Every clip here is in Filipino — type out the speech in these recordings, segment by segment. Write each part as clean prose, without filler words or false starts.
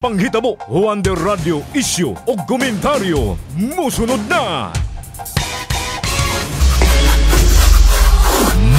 Panghitabo, Wonder Radio, isyu o komentaryo. Musunod na!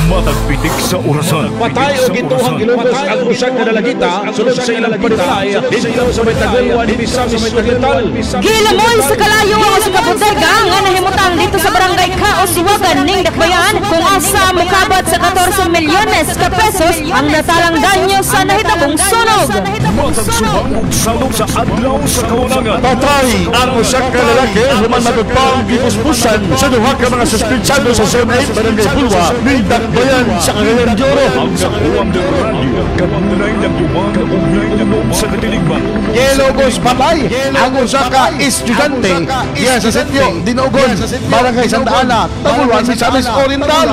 Matagpitik sa orasan. Patay o gintuhang Ilocos ang usag na dalagita sunod sa ilang panitay dito sa may Tagulwan ni Misamis Oriental. Gilamoy sa kalayo ang sa kabutega nga nahimutang dito sa barangay Kaosiwagan ning Dakbayan kung asa mukabat sa 14 milyones ka pesos ang natalang danyo sa nahitabong sunog. Matagsubang og salog sa adlaw sa kaunangan. Patay ang usag ka lalaki human matupang gipuspusan sa duha ka mga suspitsado sa CMS Barangay Bulwa ning Dakbayan sa Cagayan de Oro. Ang Wonder Radio, katunay ng duwag kaugnay na loob sa katiligban. Ilocos patay ang usa ka estudyante iya sa Setyo Dinogon Barangay Santa Ana Tagulwan sa Misamis Oriental.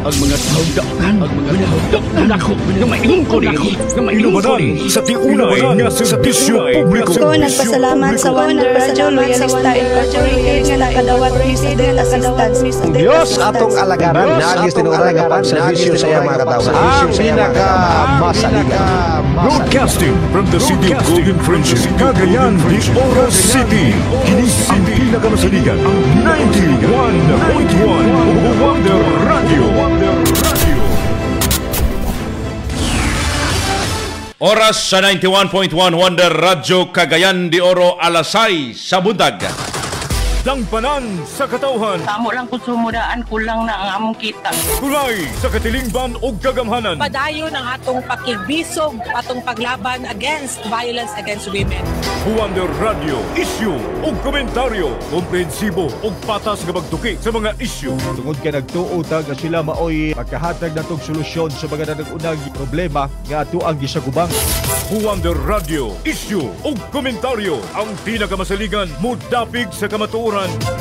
Ang mga tawdakan, ako na maingon ko rin, na maingon ko rin sa tiunay nga serbisyo publiko. Ako nagpasalamat sa Wonder Radio, loyalista incorporated nga nakadawat resident assistance. Diyos atong alagaran na agis tinuray nga pag-servisyo sa iyang mga katawhan. Ang pinaka-masaligan. Broadcasting from the city of Golden Friendship, Cagayan de Oro City. Kini ang pinakamasaligan, ang 91.1 Wonder Radio. Oras sa 91.1 Wonder Radio Cagayan de Oro, alasay sa bundag. Langpanan sa katauhan, Tamo lang kung sumudaan, kulang na ang among kita. kulay sa katilingban o kagamhanan. Padayon ang atong pakigbisog, atong paglaban against violence against women. Wonder Radio, isyu o komentaryo. Komprehensibo o patas nga magtuki sa mga isyu. Tungod ka nagtuotag nga sila maoy magkahatag na tong solusyon sa mga nanagunang problema nga ato ang gisagubang. Wonder Radio, isyu o komentaryo. Ang pinakamasaligan, mudapig sa kamatuoran.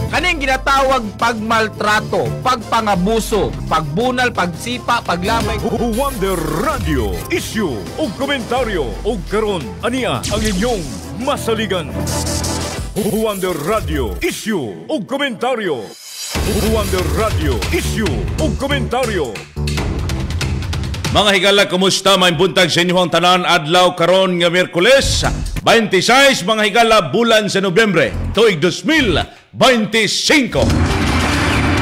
Kaning ginatawag pagmaltrato, pagpangabuso, pagbunal, pagsipa, paglamay. Wonder Radio, isyu o komentaryo. O karon, aniya ang inyong masaligan. Wonder Radio, isyu o komentaryo. Wonder Radio, isyu o komentaryo. Mga higala, kumusta? May buntag sa inyong tanan adlaw karon nga Miyerkules 26 mga higala bulan sa Nobyembre tuig 2025.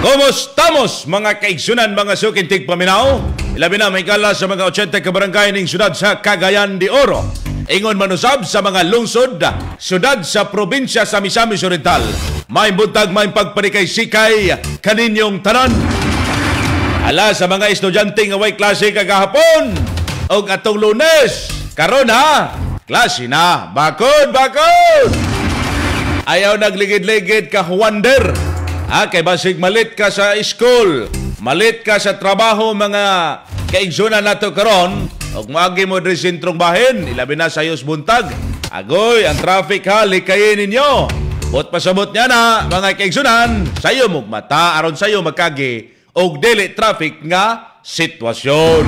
Kumustamos mga kaigsunan, mga sukintig paminaw? Ilabi na may higala sa mga 80 ka barangay ning syudad sa Cagayan de Oro. Ingon manusab sa mga lungsod, syudad sa probinsya sa Misamis Oriental. May buntag, may pagparikay-sikay kaninyong tanan. Ala sa mga estudyante nga way klase kagahapon o atong Lunes, karon ha, klase na, bakod! Ayaw nagligid-ligid ka Wonder, kay basig malit ka sa school, malit ka sa trabaho, mga kaigsunan nato karon, og maagi mo diri sentrong bahin, ilabi na sa yos buntag. Agoy, ang traffic ha, likayin ninyo. Bot pasabot niya na, mga kaigsunan, sayo mugmata, aron sayo magkagi, og dili traffic nga sitwasyon.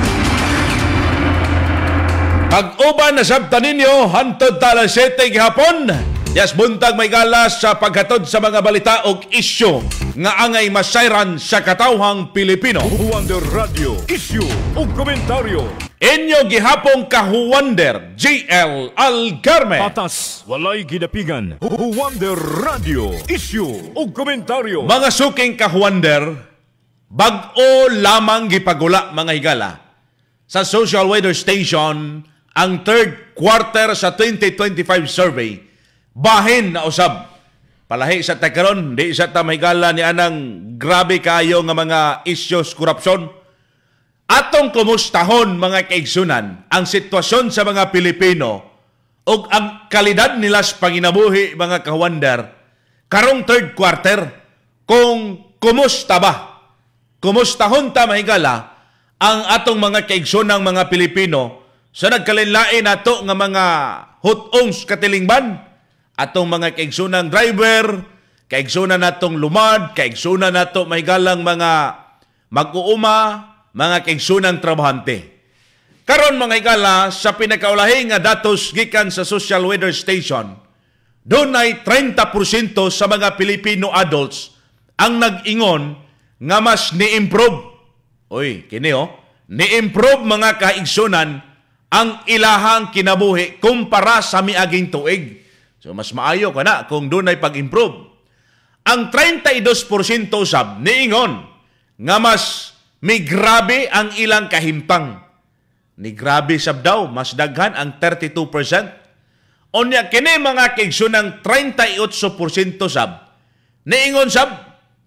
Pag-uban na sabta ninyo, hantod talang 7 gihapon. Yas buntag may galas sa paghatod sa mga balita og isyu nga angay masayran sa katawhang Pilipino. Wonder Radio, isyu o komentaryo. Inyo gihapong kahuwander, GL Algarme. Patas, walay ginapigan. Wonder Radio, isyu o komentaryo. Mga suking kahuwander, bag-o lamang gipagula mga higala sa Social Weather Station ang third quarter sa 2025 survey. Bahin na usab. Palahi sa takaron, di sa tamahigala ni anang grabe kayo nga mga issues korupsyon. Atong kumustahon mga kaigsunan ang sitwasyon sa mga Pilipino ug ang kalidad nila sa panginabuhi mga kahuwander karong third quarter kung kumusta ba. Kumustahon ta mahigala ang atong mga kaigsunang mga Pilipino sa nagkalinlain nato nga mga hutongs katilingban, atong mga kaigsunang driver, kaigsunan natong lumad, kaigsunan nato mahigalang mga mag-uuma, mga kaigsunang trabahante. Karon mga higala sa pinakaulahi nga datos gikan sa Social Weather Station, doon ay 30% sa mga Filipino adults ang nag-ingon nga mas ni-improve. Ni-improve mga kaigsunan ang ilahang kinabuhi kumpara sa miaging tuig. So mas maayo ka na kung doon ay pag-improve. Ang 32% sab niingon nga mas may grabe ang ilang kahimtang. Ni grabe sab daw, mas daghan ang 32%. Unya kini mga kaigsunang 38% sab niingon sab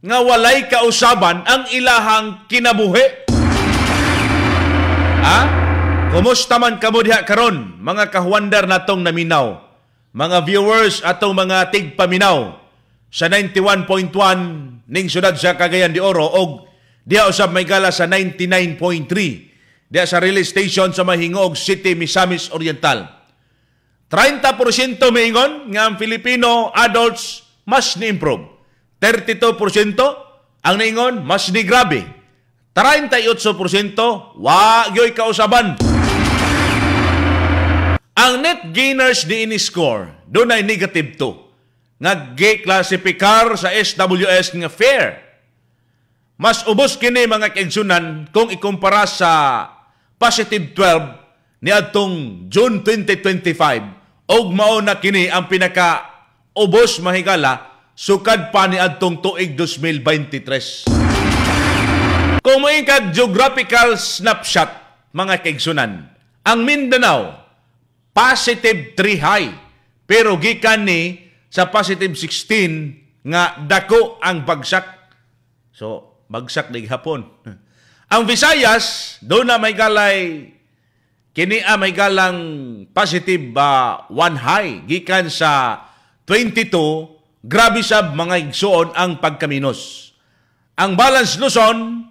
nga walay kausaban ang ilahang kinabuhi. Kumusta man kamo diha karon, mga kahuandar natong naminaw, mga viewers atong mga tigpaminaw sa 91.1 ning syudad sa Cagayan de Oro og diha usab may gala sa 99.3 diha sa relay station sa Mahingog City, Misamis Oriental. 30% maingon nga ang Filipino adults mas ni-improve. 32% ang naingon mas ni grabe. 38% wa gyoy kausaban. Ang net gainers di ini-score, doon ay negative 2. Nga gi-classificar sa SWS nga fair. Mas ubos kini mga kaigsunan kung ikumpara sa positive 12 ni adtong June 2025 og mao na kini ang pinaka-ubos mahigala sukad pa ni adtong tuig 2023. Kung moingkag geographical snapshot mga kaigsunan, ang Mindanao positive 3 high. Pero gikan ni sa positive 16 nga dako ang bagsak. So, bagsak na hapon. Ang Visayas, doon na may galay, kini may galang positive 1 high. Gikan sa 22, grabe sab mga igsuon ang pagkaminos. Ang Balance Luzon,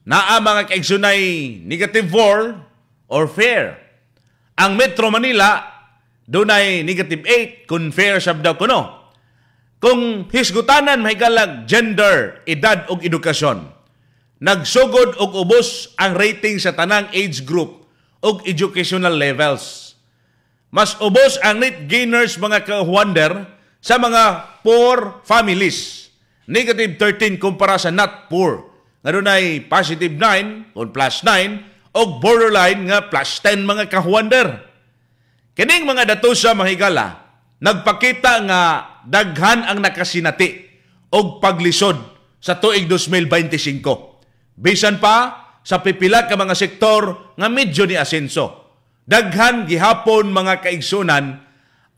naa mga kaigsunay negative 4 or fair. Ang Metro Manila, doon ay negative 8 kung fair sab daw kuno. Kung hisgutanan may galag gender, edad o edukasyon, nagsugod og ubos ang rating sa tanang age group o educational levels. Mas ubos ang net gainers mga kahuander sa mga poor families. Negative 13 kumpara sa not poor. Nga doon ay positive 9 o plus 9 o borderline nga plus 10 mga kahuander. Kining mga dato sa mahigala, nagpakita nga daghan ang nakasinati og paglisod sa tuig 2025. Bisan pa sa pipila ka mga sektor nga medyo ni asenso. Daghan gihapon mga kaigsunan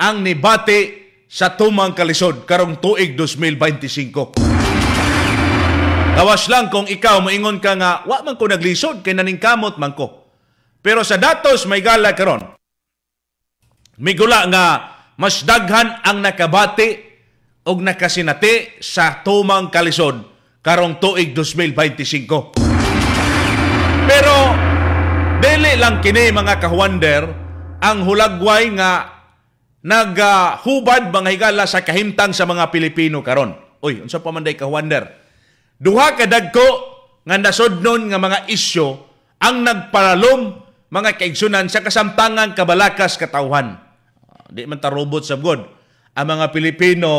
ang nibati sa tumang kalisod karong tuig 2025. Gawas lang kung ikaw moingon ka nga, wa man ko naglisod, kay naningkamot man ko. Pero sa datos may gala karon, may gula nga mas daghan ang nakabati o nakasinati sa tumang kalisod karong tuig 2025. Pero dili lang kini mga kahuander ang hulagway nga naghubad mga higala sa kahimtang sa mga Pilipino karon. Uy, unsa pa man day kahuander? Duha ka dagko nga nasodnon nga mga isyu ang nagparalom mga kaigsunan sa kasamtangan kabalakas katawhan. Di man ta robot sa god. Ang mga Pilipino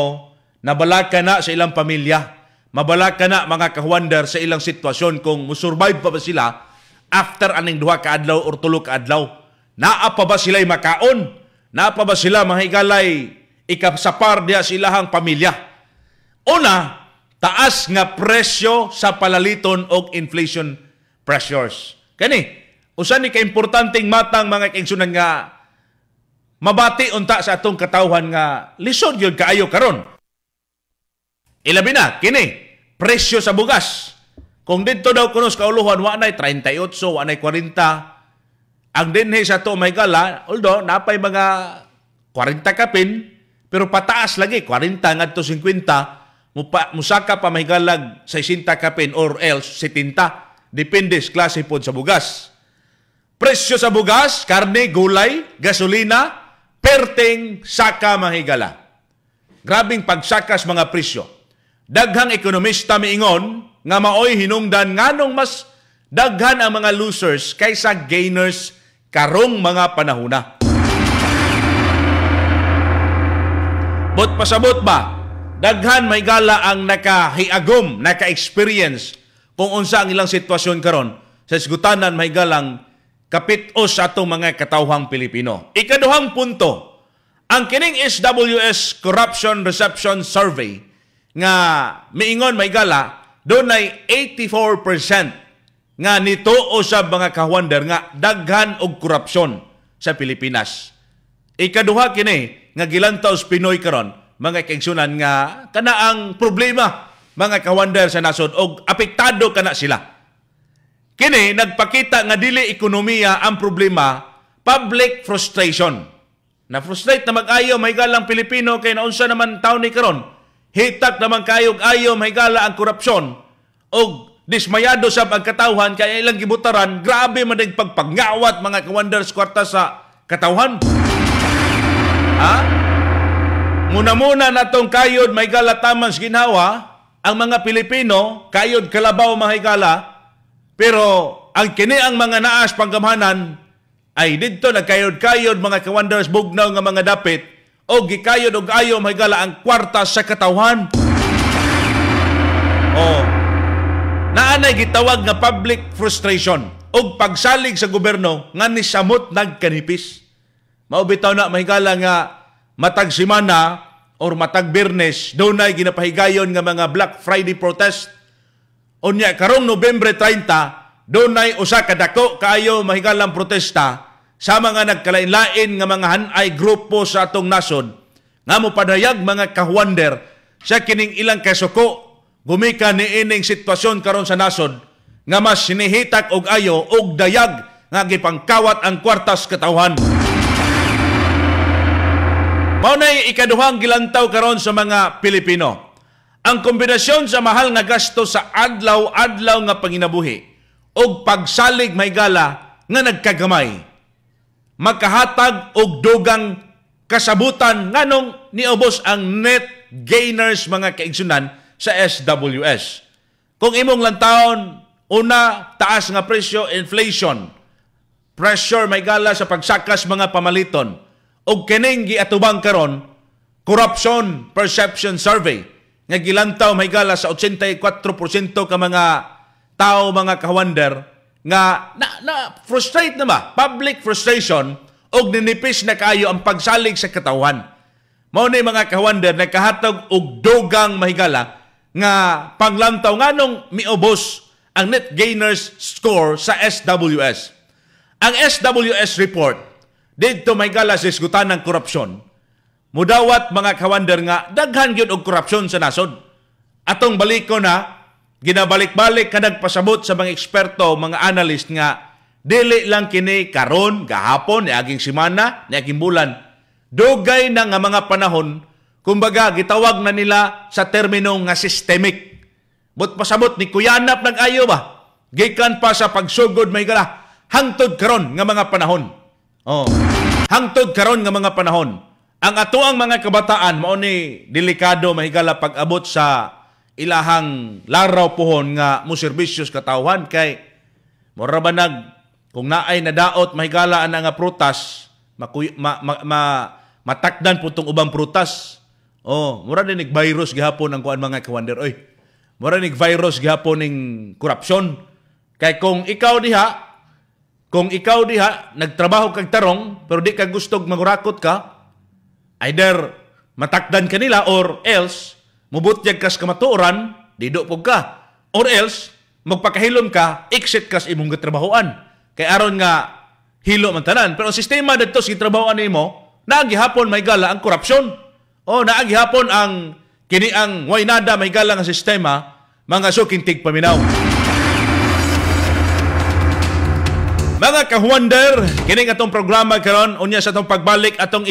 nabalaka na sa ilang pamilya, mabalaka na mga kahuander sa ilang sitwasyon kung musurvive pa ba sila after aning duha ka adlaw or tulo ka adlaw. Naa pa ba sila'y makaon? Naa pa ba sila mahigalay ikasapar diya sa ilahang pamilya? Una, taas nga presyo sa palaliton og inflation pressures. Kani, usa ni ka-importanteng matang mga kaigsunan nga mabati unta sa atong katawhan nga lisod gyud kaayo karon. Ilabi na kini, presyo sa bugas. Kung dito daw kuno sa kauluhan wa nay 38, wa nay 40. Ang dinhi sa to may gala, although napay mga 40 kapin, pero pataas lagi 40 ngadto 50. Musaka pa mahigalag 60 kapin or else 70. Depende sa klase po sa bugas. Presyo sa bugas, karne, gulay, gasolina, perteng, saka mahigala. Grabing pagsakas mga presyo. Daghang ekonomista miingon nga maoy hinungdan nganong mas daghan ang mga losers kaysa gainers karong mga panahuna. Bot pasabot ba? Daghan may gala ang nakahiagom, naka-experience kung unsa ang ilang sitwasyon karon sa isgutanan may galang kapit-o sa atong mga katawhang Pilipino. Ikaduhang punto, ang kining SWS Corruption Reception Survey nga miingon may gala, doon ay 84% nga nituo sa mga kahuander nga daghan og korupsyon sa Pilipinas. Ikaduha kini nga gilantaw sa Pinoy karon, mga kaigsunan nga kanaang problema mga kahuander sa nasod og apektado kana sila. Kini nagpakita nga dili ekonomiya ang problema, public frustration. Na-frustrate na mag-ayo may galang Pilipino kay naunsa naman taon ni karon. Hitak naman kayog ayo may gala ang korupsyon og dismayado sa pagkatawhan kaya ilang gibutaran, grabe man ang pagpangawat mga kawanders kwarta sa katawhan. Ha? Muna-muna natong kayod may gala tamang sa ginhawa, ang mga Pilipino kayod kalabaw mga higala, pero ang kini ang mga naas panggamhanan ay didto nagkayod-kayod mga kawanders bugnaw nga mga dapit o gikayod og ayo may gala ang kwarta sa katawhan. Naanay gitawag nga public frustration og pagsalig sa gobyerno nga ni samot nagkanipis. Mao bitaw na mahigala nga matag semana or matag Biyernes dunay ginapahigayon nga mga Black Friday protest. Unya karong Nobyembre 30 dunay usa ka dako kaayo mahigalang protesta sa mga nagkalain-lain nga mga hanay grupo sa atong nasod nga mopadayag mga kahuander sa kining ilang kasuko gumikan ni ining sitwasyon karon sa nasod nga mas sinihitak og ayo og dayag nga gipangkawat ang kwartas katawhan. Mao nay ikaduhang gilantaw karon sa mga Pilipino. Ang kombinasyon sa mahal nga gasto sa adlaw-adlaw nga panginabuhi og pagsalig may gala nga nagkagamay makahatag og dugang kasabutan nganong niubos ang net gainers mga kaigsunan sa SWS. Kung imong lantawon, una, taas nga presyo, inflation, pressure may gala sa pagsakas mga pamaliton, og kining giatubang karon, corruption perception survey, nga gilantaw may gala sa 84% ka mga tao, mga kawander, nga frustrate na ba? Public frustration og ninipis na kayo ang pagsalig sa katawhan. Mao ni mga kawander nagkahatag og dugang mahigala nga panglantaw nganong miubos ang net gainers score sa SWS. Ang SWS report didto mahigala sa isgutan ng korupsyon. Mudawat mga kawander nga daghan gyud og korupsyon sa nasod. Atong baliko na ginabalik-balik ka nagpasabot sa mga eksperto, mga analyst nga dili lang kini karon, gahapon, niaging semana, niaging bulan. Dugay na nga mga panahon, kumbaga gitawag na nila sa termino nga systemic. But pasabot ni kuyanap nag-ayo ba? Gikan pa sa pagsugod may gala, hangtod karon nga mga panahon. Hangtod karon nga mga panahon. Ang atoang mga kabataan mao ni delikado mahigala pag-abot sa ilahang laraw pohon nga muserbisyos katawhan kay mura ba kung naay nadaot mahigala ana nga prutas matakdan po tong ubang prutas. Mura din virus gihapon ang kuan mga kawander. Mura ning virus gihapon ning korupsyon. Kay kung ikaw diha nagtrabaho kag tarong pero di ka gustog mangurakot ka, either matakdan ka nila or else mubutyag kas kamatuoran, dido pog ka. Or else, magpakahilom ka, exit kas imong gitrabahoan. Kay aron nga hilo man tanan. Pero ang sistema dito sa gitrabahoan nimo, naagihapon may gala ang korupsyon. Naagihapon ang kini ang way nada may gala nga sistema, mga sukintig paminaw. Mga kahuander, kining atong programa karon unya sa atong pagbalik atong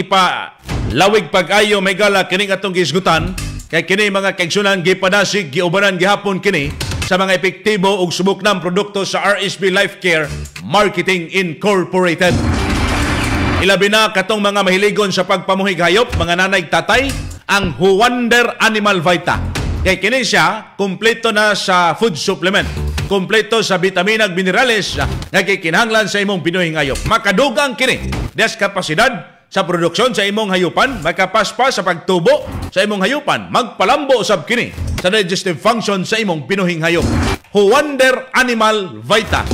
lawig pag-ayo may gala kining atong gisgutan. Kay kini mga kaigsunan gipadasig giubanan gihapon kini sa mga epektibo ug subuknang produkto sa RSB Life Care Marketing Incorporated. Ilabi na katong mga mahiligon sa pagpamuhig hayop, mga nanay tatay, ang Huwander Animal Vita. Kay kini siya kompleto na sa food supplement, kompleto sa vitamina ug minerales nga kikinahanglan sa imong pinuhing hayop. Makadugang kini des kapasidad sa produksyon sa imong hayupan, makapaspas sa pagtubo sa imong hayupan, magpalambo usab kini sa digestive function sa imong pinuhing hayop. Huwander Animal Vita.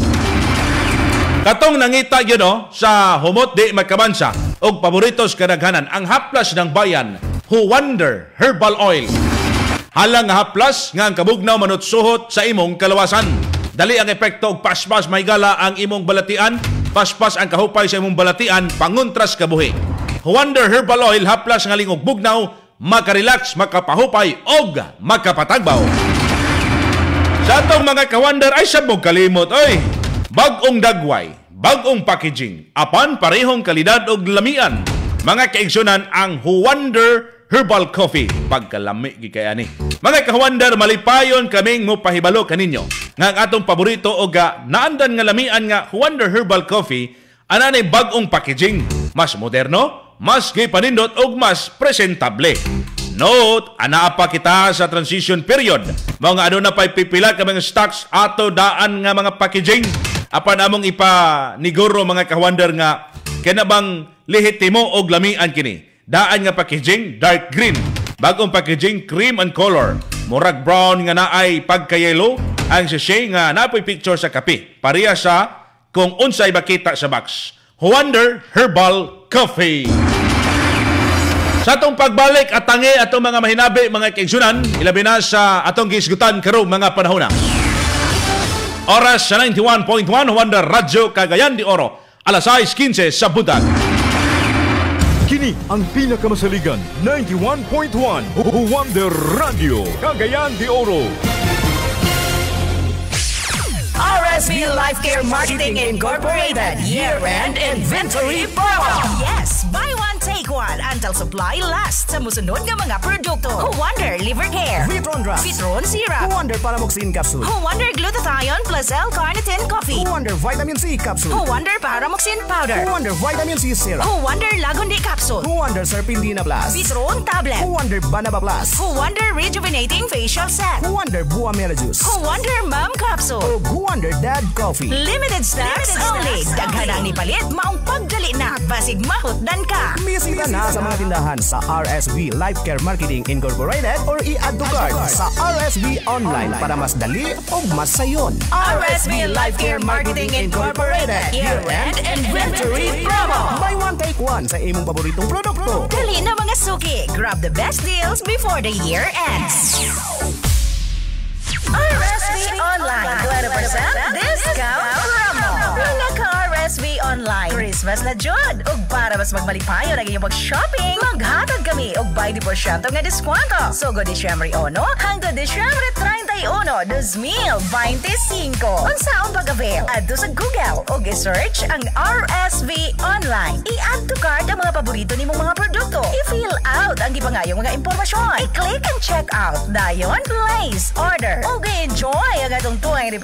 Katong nangita yun sa humot di magkabansa og paboritos kadaghanan ang haplas ng bayan, Who Wonder Herbal Oil. Halang nga haplas nga ang kabugnaw manutsuhot sa imong kalawasan. Dali ang epekto og paspas mahigala ang imong balatian, paspas ang kahupay sa imong balatian, panguntras kabuhi. Who Wonder Herbal Oil haplas nga lingog bugnaw, makarelax, makapahupay og makapatagbaw. Sa atong mga ka-wonder ay sabog kalimot, oy. Bagong dagway, bagong packaging, apan parehong kalidad og lamian. Mga kaigsunan ang Who Wonder Herbal Coffee. Pagkalami gikaya ni. Mga ka-wonder, malipayon kaming mo pahibalo kaninyo nga ang atong paborito o naandan nga lamian nga Who Wonder Herbal Coffee ananay bagong packaging. Mas moderno, mas gipanindot og mas presentable. Note, anaa pa kita sa transition period. Mga ano na pa'y pipila ka mga stocks ato daan nga mga packaging. Apan among ipaniguro mga ka-wonder nga kinabang lehitimo og lamian kini. Daan nga packaging, dark green. Bagong packaging, cream and color. Murag brown nga naay pagka-yellow. Ang sachet nga napoy picture sa kape. Pareha sa kung unsay makita sa box. Who Wonder Herbal Coffee. Sa atong pagbalik at tangi atong mga mahinabi, mga kaigsunan, ilabi na sa atong gisgutan karong mga panahon na. Oras sa 91.1 Wonder Radio Cagayan de Oro, alas 6:15 sa buntag. Kini ang pinakamasaligan 91.1 Wonder Radio Cagayan de Oro. RSV Life Care Marketing Incorporated Year-End Inventory Promo. Yes, buy one, take one until supply lasts sa musunod nga mga produkto. Who Wonder Liver Care, Vitron Drops, Vitron Syrup, Who Wonder Paramoxin Capsule, Who Wonder Glutathione plus L-Carnitine Coffee, Who Wonder Vitamin C Capsule, Who Wonder Paramoxin Powder, Who Wonder Vitamin C Syrup, Who Wonder Lagundi Capsule, Who Wonder Serpindina Plus, Vitron Tablet, Who Wonder Banaba Plus, Who Wonder Rejuvenating Facial Set, Who Wonder Buamela Juice, Who Wonder Mom Capsule, o Who Wonder Dad Coffee. Limited stocks only. Daghanang ni palit, maong pagdali na. Basig mahutdan ka. Bisita na sa mga tindahan sa RSV Life Care Marketing Incorporated or i-add to cart sa RSV Online para mas dali o mas sayon. RSV Life Care Marketing Incorporated Year-End Inventory Promo. Buy one, take one sa imong paboritong produkto. Dali na mga suki. Grab the best deals before the year ends. RSV Online 20% discount promo. Pinaka-RSV Online Christmas na jud. Ug para mas magmalipayon ang inyong pag-shopping, maghatag kami og 20% nga diskwento. Sugo Disyembre 1 hanggang Disyembre 31, 2025. Unsaon pag-avail? Adto sa Google ug i-search ang RSV Online. I-add to cart ang mga paborito nimong mga produkto. I-fill out ang gipangayong mga impormasyon. I-click and check out. Dayon, place order. Ug enjoy ang atong 20%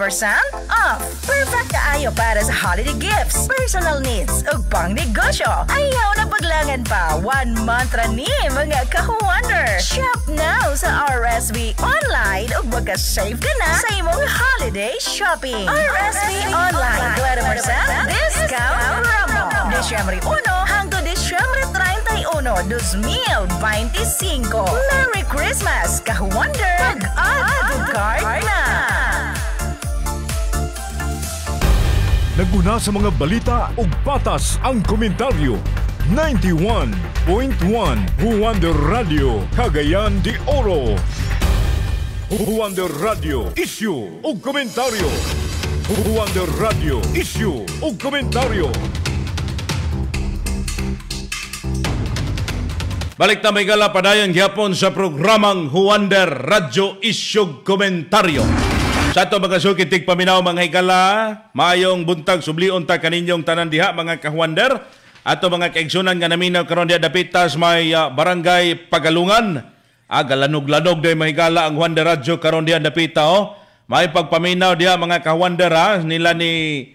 off. Perfect kaayo para sa holiday gifts, personal needs, ug pang-negosyo. Ayaw na paglangan pa. 1 month ra ni mga ka-wonder. Shop now sa RSV Online ug magka-save ka na sa imong holiday shopping. RSV Online 20% discount promo. Disyembre 1 hanggang Disyembre 31, 2025. Merry Christmas, ka-wonder! Mag-add to cart na! Naguna sa mga balita ug patas ang komentaryo. 91.1 Who Wonder Radio Cagayan de Oro. Who Wonder Radio Issue ug komentaryo. Who Wonder Radio Issue ug komentaryo. Balik na may gala padayon gyapon sa programang Who Wonder Radio Issue Komentaryo. Sa ato mga sukitig paminaw mga higala, maayong buntag sublion ta kaninyong tanan diha mga ka-wonder. Ato mga kaigsunan nga naminaw karon diha dapitas may barangay Pagalungan. Galanog-lanog day mahigala ang Wonder Radio karon diha dapita May pagpaminaw diha mga ka-wonder nila ni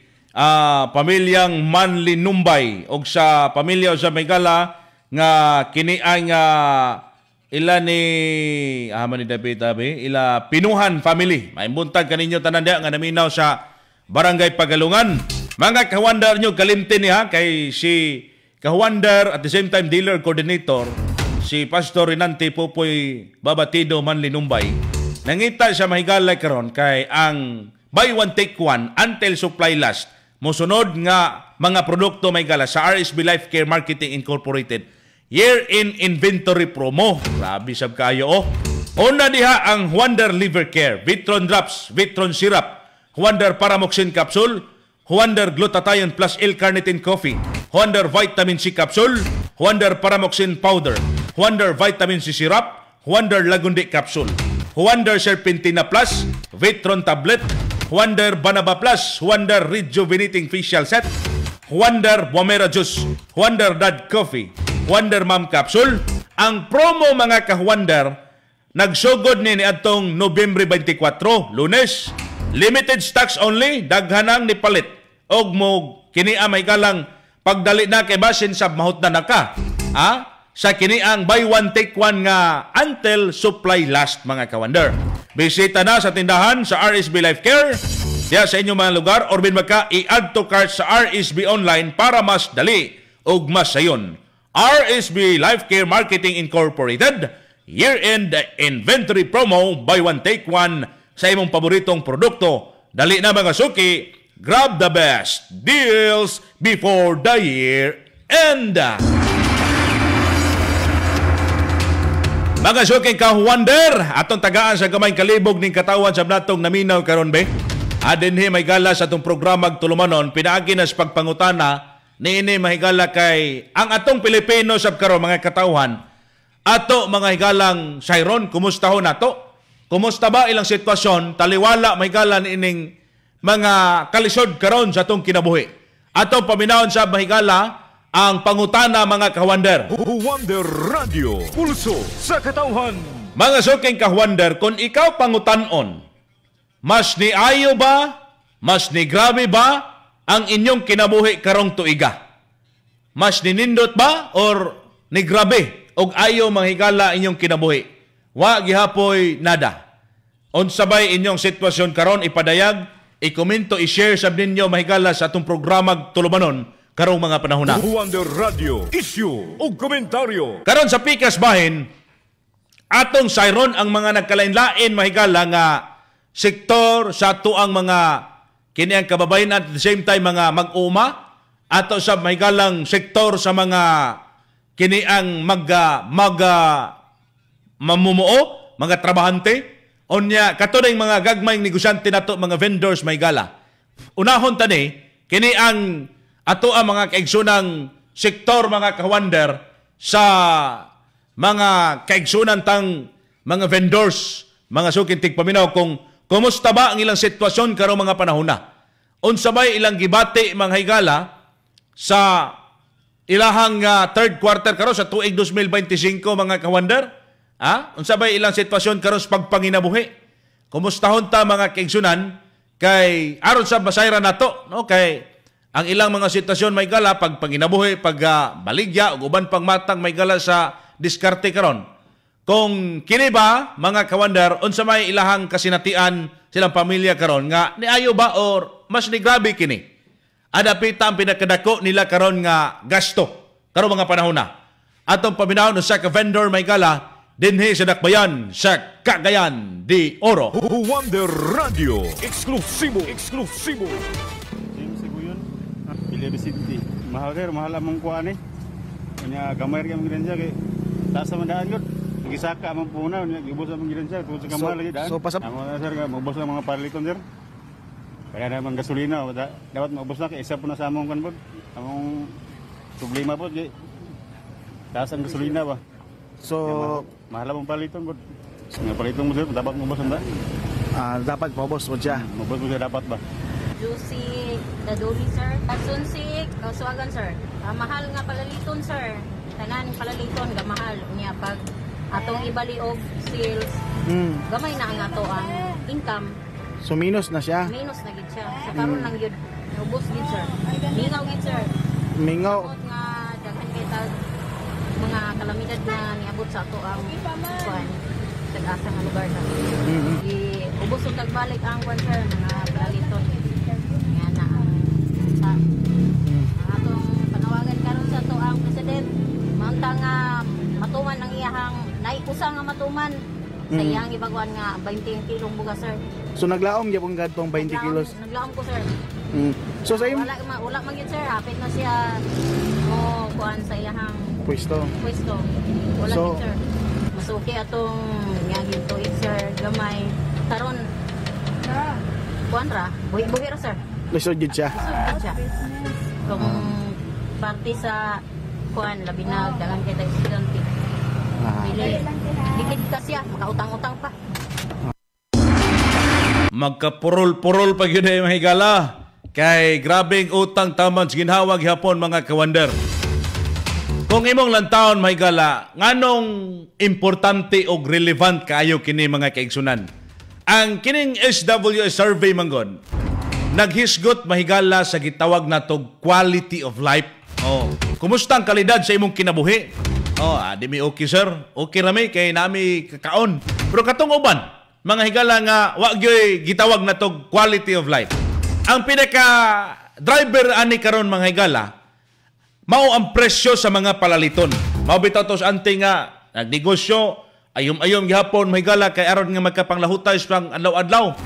pamilyang Manlinumbay og sa pamilya sa mahigala nga kini ang ila ni ni Dapita ila Pinuhan family. May buntag kaninyo tanan diha nga naminaw sa barangay Pagalungan. Mga ka-wonder nyo kalimtin niya kay si ka-wonder at the same time dealer coordinator si Pastor Rinante Popoy Babatido Manlinumbay. Nangita siya mahigala karon kay ang buy one take one until supply last mosunod nga mga produkto may gala sa RSB Life Care Marketing Incorporated year-end inventory promo. Grabe sab kayo oh. Una diha ang Wonder Liver Care, Vitron Drops, Vitron Syrup, Wonder Paramoxin Capsule, Wonder Glutathione Plus L-Carnitine Coffee, Wonder Vitamin C Capsule, Wonder Paramoxin Powder, Wonder Vitamin C Syrup, Wonder Lagundi Capsule, Wonder Serpentina Plus, Vitron Tablet, Wonder Banaba Plus, Wonder Rejuvenating Facial Set, Wonder Bomera Juice, Wonder Dad Coffee, Wonder Mom Capsule. Ang promo mga ka-Wonder, nagsugod ni atong Nobyembre 24, Lunes. Limited stocks only, daghanang ni palit. Og mo kini may galang pagdali na kay basin sa mahot na naka. Sa kini ang buy one take one nga until supply last mga ka-Wonder. Bisita na sa tindahan sa RSB Life Care diya sa inyong mga lugar or bin maka i-add to cart sa RSB Online para mas dali ug mas sayon. RSB Life Care Marketing Incorporated year-end inventory promo buy one take one sa imong paboritong produkto. Dali na mga suki, grab the best deals before the year end. Mga suki ka-Wonder, atong tagaan sa gamay kalibog ning katawan sa natong naminaw karon be. Adinhi may gala sa atong programa tulumanon pinaagi na sa pagpangutana niini mahigala kay ang atong Pilipino sab karon mga katawhan. Ato mga higalang Sayron, kumusta ho nato? Kumusta ba ilang sitwasyon? Taliwala mahigala ining mga kalisod karon sa atong kinabuhi. Ato paminawon sa mahigala ang pangutana mga ka-Wonder. Wonder Radio, pulso sa katawhan. Mga suking ka-Wonder, kung ikaw pangutanon, mas ni ayo ba, mas ni grabe ba ang inyong kinabuhi karong tuiga? Mas ninindot ba or ni grabe og ayo manghigala inyong kinabuhi? Wa gihapoy nada. Unsabay inyong sitwasyon karon ipadayag, i-komento, i-share sab ninyo mahigala sa atong programa tulumanon karong mga panahon na. Wonder Radio, issue o komentaryo. Karon sa Pikas Bahin, atong sayron ang mga nagkalain-lain mahigala nga sektor sa tuang mga kini ang kababayan at the same time mga mag-uma ato sa mahigalang sektor sa mga kini ang mamumuo, mga trabahante. Onya katunay mga gagmayng negosyante nato mga vendors mahigala. Unahon tani kini ang ato ang mga kaigsunang sektor mga ka-Wonder sa mga kaigsunan tang mga vendors, mga sukintig paminaw kung kumusta ba ang ilang sitwasyon karong mga panahon na. Unsabay ilang gibati mga higala sa ilahang third quarter karon sa tuig 2025 mga ka-Wonder. Unsabay ilang sitwasyon karon sa pagpanginabuhi. Kumustahon ta mga kaigsunan kay aron sa basayra nato no kay ang ilang mga sitwasyon may gala pag panginabuhi, pag baligya ug uban pang matang may gala sa diskarte karon. Kung kini ba mga ka-Wonder unsa may ilahang kasinatian silang pamilya karon nga niayo ba or mas ni grabe kini? Adapita ang pinakadako nila karon nga gasto karon mga panahon na. Atong paminawon sa ka-vendor may gala dinhi sa Dakbayan sa Cagayan de Oro. Wonder Radio, eksklusibo. City. Mahal kayo, mahal among kuhaan eh. Kanya gamay rin ang gidansya kay taas sa mandaan yun. Nagisaka among puna, gibos among gidansya, tungkol sa gamay lagi daan. So pasap? Sir, maubos na mga paraliton sir. Kaya naman gasolina, dapat maubos na kay isa po na sa among kanbod. Among problema po, taas ang gasolina ba. So, mahal among paraliton po. Nga paraliton mo sir, dapat maubos na ba? Dapat maubos mo siya. Maubos mo siya dapat ba? Juicy, daduli sir. Sunsik, suwagan sir. Mahal nga palaliton sir. Tanan palaliton ga mahal niya pag atong ibaliog sales. Gamay na ang ato ang income. So minus na siya. Minus na gid siya. Sa karon lang yun. Ubos gid sir. Mingaw gid sir. Mingaw. Nga daghan kay tag mga kalamidad na niabot sa ato ang kuan tag-asa nga lugar na. Ubos ug tagbalik ang kuan sir mga palaliton. Atong panawagan karon sa to ang president manta nga matuman ang iyahang naiusa nga matuman sa iyang ibagwan nga 20 kilong bugas sir. So naglaom gyapon kadtong 20 kilos. Naglaom ko sir. So sa wala man yun, sir. Hapit na siya kuan sa iyang pwesto. Wala so, yun, sir. Masuki atong ngagin tuig, sir. Gamay. Karon kuan ra. Buhi ra, sir. Lisod gid siya. Kung party sa kuan labi na dagan kay estudyante. Dikit ka siya, makautang-utang pa. Magkapurol-purol pag yun ay mahigala. Kay grabing utang taman ginhawag hapon mga kawander. Kung imong lantawon mahigala, nganong importante o relevant kaayo kini mga kaigsunan? Ang kining SWS survey manggon, naghisgot mahigala sa gitawag natog quality of life. Kumusta ang kalidad sa imong kinabuhi? Di mi okay, sir. Okay rami kay nami kakaon. Pero katong uban, mga higala nga wa gyoy gitawag natog quality of life. Ang pinaka driver ani karon mga higala, mao ang presyo sa mga palaliton. Mao bitaw tos ante nga nagnegosyo ayom-ayom gihapon mga higala kay aron nga magkapanglahutay pang adlaw-adlaw.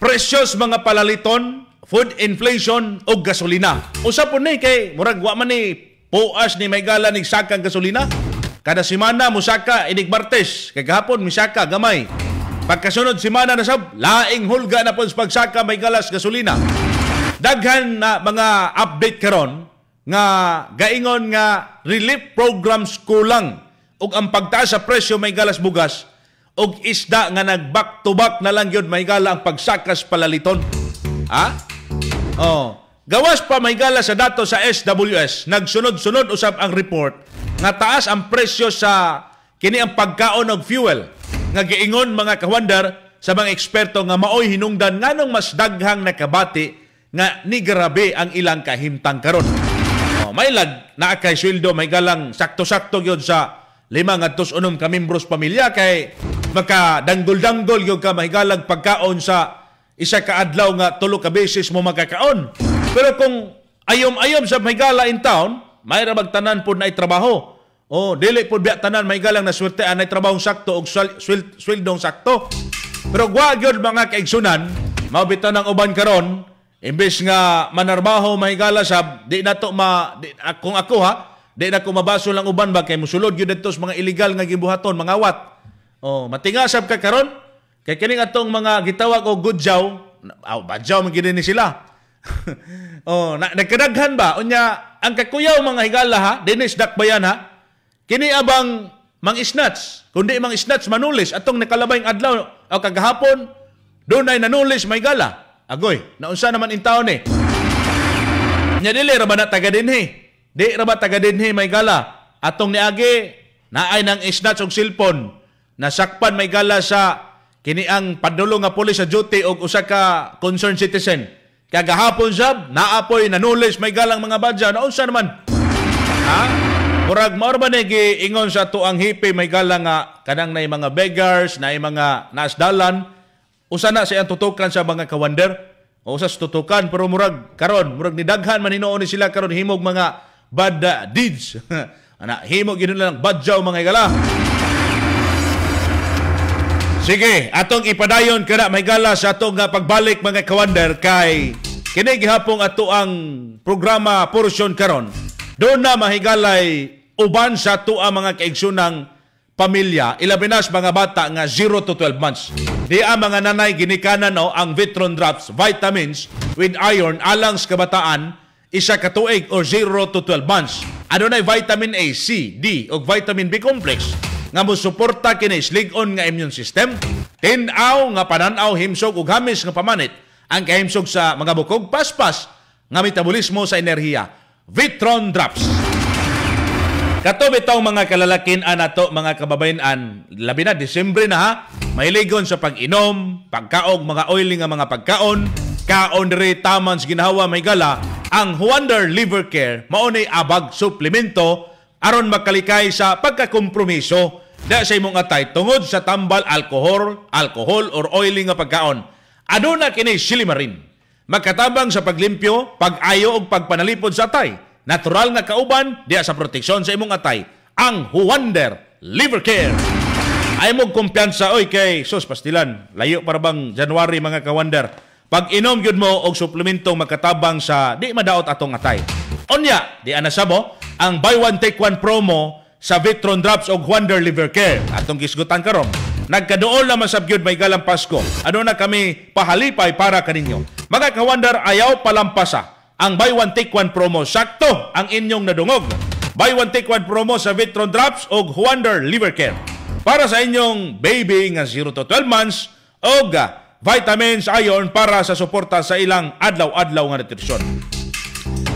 Presyo sa mga palaliton, food inflation o gasolina. Usa po ni kay murag wa man ni puas ni maygala nig sakang gasolina. Kada semana musaka inig Martes, kay gahapon misaka gamay. Pagkasunod semana na sab, laing hulga na po sa pagsaka may galas gasolina. Daghan na mga update karon nga gaingon nga relief programs kulang ug ang pagtaas sa presyo may galas bugas ug isda nga nag-back to back na lang yun may gala ang pagsakas palaliton. Gawas pa may gala sa dato sa SWS, nagsunod-sunod usab ang report nga taas ang presyo sa kini ang pagkaon og fuel. Nga giingon mga kawander sa mga eksperto nga maoy hinungdan nganong mas daghang nakabati nga ni grabe ang ilang kahimtang karon. May lag naa kay sweldo may galang sakto-sakto gyud sa 5 ngadto 6 ka membros pamilya kay makadanggol-danggol gyud ka mahigalag pagkaon sa isa ka adlaw nga 3 ka beses mo makakaon. Pero kung ayom-ayom sa mahigala in town, may ra magtanan pud na trabaho. Dili po biya tanan may galang na swerte anay trabahong sakto o sweldong sakto. Pero wa gyud mga kaigsunan, mabita ng uban karon, imbes nga manarbaho may gala sab, kung ako di na ko mabaso lang uban ba kay musulod gyud dito sa mga illegal nga gibuhaton, mga wat. Matingasab ka karon kay kining atong mga gitawag og gudjaw, badjaw man gid ni sila. Nagkadaghan ba unya ang kakuyaw mga higala dinis dakbayan kini abang mang-snatch, kundi mang-snatch manulis atong nakalabayng adlaw o kagahapon doon ay nanulis may gala. Agoy, naunsa naman in taon Nya dili ra ba na taga dinhi? Di ra ba taga dinhi may gala? Atong niagi naay nang snatch og cellphone, nasakpan may gala sa kini ang padulong nga pulis sa duty og usa ka concerned citizen. Kagahapon sab naapoy nanulis may galang mga badya. Naunsa naman? Murag maor ba giingon sa tuang hipi may galang nga kanang nay mga beggars, nay mga naasdalan, usa na siyang tutukan sa mga kawander, o usas tutukan pero murag karon, murag nidaghan man hinuon ni sila karon himog mga bad deeds. Himog gid lang badyaw mga higala. Sige, atong ipadayon kada may gala sa atong pagbalik mga kawander kay kini gihapon ato ang programa portion karon. Doon na mahigalay uban sa tuwa mga kaigsunang pamilya, ilabinas mga bata nga 0 to 12 months. Di ang mga nanay ginikanan ang Vitron Drops, vitamins with iron alang sa kabataan, isa ka tuig o 0 to 12 months. Adunay vitamin A, C, D o vitamin B complex nga mosuporta kini slig-on nga immune system, tin-aw nga pananaw himsog ug hamis nga pamanit, ang kahimsog sa mga bukog paspas nga metabolismo sa enerhiya. Vitron Drops. Kato bitong mga kalalakin anato mga kababayan, labi na Disyembre na mahiligon sa pag-inom, pagkaog mga oily nga mga pagkaon, kaon diri taman sa ginhawa may gala, ang Wonder Liver Care mao nay abag suplemento aron makalikay sa pagkakompromiso da sa imong atay tungod sa tambal alcohol or oily nga pagkaon. Aduna kini silimarin. Magkatabang sa paglimpyo, pag-ayo ug pagpanalipod sa atay. Natural nga kauban diya sa proteksyon sa imong atay. Ang Wonder Liver Care. Ay mo kumpiyansa kay sus pastilan. Layo para bang January mga kawander. pag inom gyud mo og suplementong makatabang sa di madaot atong atay. Onya, di anasabo ang buy one take one promo sa Vitron Drops og Wonder Liver Care. Atong kisgutan karon. Nagkaduol naman sa gyud may galang Pasko. Ano na kami pahalipay para kaninyo. Mga ka-Wonder, ayaw palampasa ang buy one take one promo. Sakto ang inyong nadungog. Buy one take one promo sa Vitron Drops og Wonder Liver Care. Para sa inyong baby nga 0 to 12 months og vitamins iron para sa suporta sa ilang adlaw-adlaw nga nutrisyon.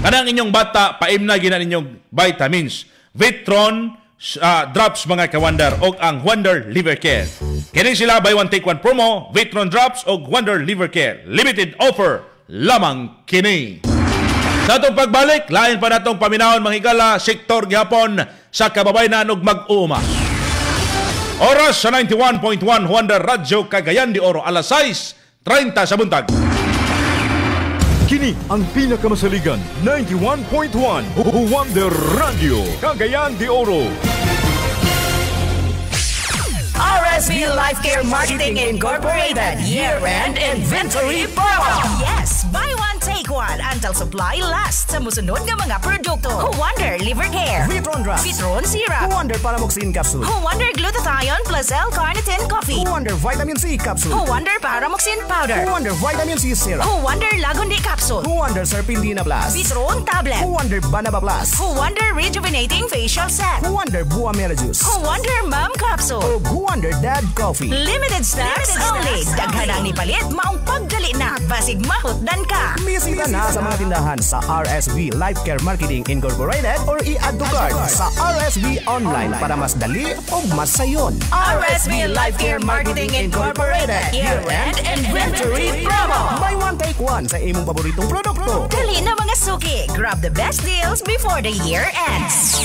Kanang inyong bata, paimna gina ninyong vitamins. Vitron Drops mga ka-Wonder o ang Wonder Liver Care. Kini sila buy one take one promo, Vitron Drops o Wonder Liver Care. Limited offer lamang kini. Sa atong pagbalik, lain pa natong paminahon mga higala, sektor gihapon sa kababayan ug mag-uuma. Oras sa 91.1 Wonder Radio Cagayan de Oro, alas 6:30 sa buntag. Kini ang pinakamasaligan 91.1 Wonder Radio Cagayan de Oro. RSV Life Care Marketing Incorporated Year-End Inventory Promo. Yes, buy one take one until supply lasts sa musunod nga mga produkto. Wonder Liver Care, Vitron Drops, Vitron Syrup, Wonder Paramoxin Capsule, Wonder Glutathione plus L-Carnitine Coffee, Wonder Vitamin C Capsule, Wonder Paramoxin Powder, Wonder Vitamin C Syrup, Wonder Lagundi Capsule, Wonder Serpindina Plus, Vitron Tablet, Wonder Banaba Plus, Wonder Rejuvenating Facial Set, Wonder Buamera Juice, Wonder Mom Capsule, Wonder Dad Coffee. Limited stocks only. Daghan ang nipalit, maong paggali na. Basig mahutdan ka. Bisita na sa mga tindahan sa RSV Life Care Marketing Incorporated or i-add to cart sa RSV Online para mas dali o mas sayon. RSV Life Care Marketing Incorporated Year-End Inventory Promo. Buy one take one sa imong paboritong produkto. Dali na mga suki. Grab the best deals before the year ends.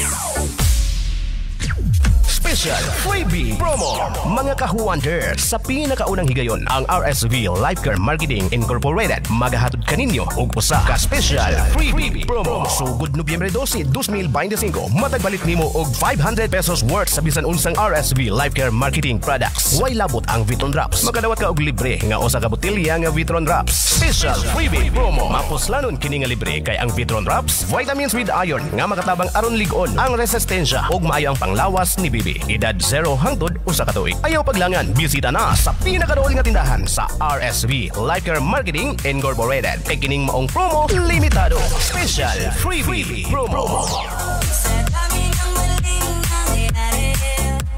Special Freebie Promo. Mga ka-Wonder, sa pinakaunang higayon, ang RSV Life Care Marketing Incorporated magahatod kaninyo og usa ka Special Freebie Promo. Sugod Nobyembre 12, 2025, matagbalit nimo og 500 pesos worth sa bisan unsang RSV Life Care Marketing products. Way labot ang Vitron Drops. Makadawat ka og libre nga usa ka botelya nga Vitron Drops. Special Freebie Promo. Mapuslanon kini nga libre kay ang Vitron Drops, vitamins with iron nga makatabang aron lig-on ang resistensya ug maayo ang panglawas ni bibi. Edad 0 hangtod usa ka tuig. Ayaw paglangan, bisita na sa pinakaduol nga tindahan sa RSV Life Care Marketing Incorporated. Kay kining maong promo limitado. Special Freebie Promo.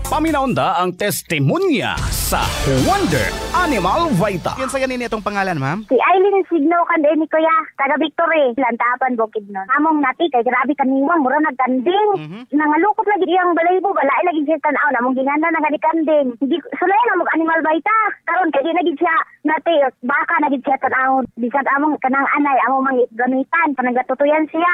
Paminaunda ang testimonya sa Wonder Animal Vita. Yan sa ganin itong pangalan, ma'am? Si Aileen Signo kandeni kuya, taga Victory, Lantapan Bukidnon. Among nati kay grabe kaniwang mura nagkanding. Nangalukot lagi iyang balaybo, balay lagi siya tanaw namong ginganda na kanding. Hindi sulay na mo Animal Vita. Karon kay di na gid siya nati baka na gid siya tanaw. Bisag among kanang anay among mga gamitan panagatutuyan siya.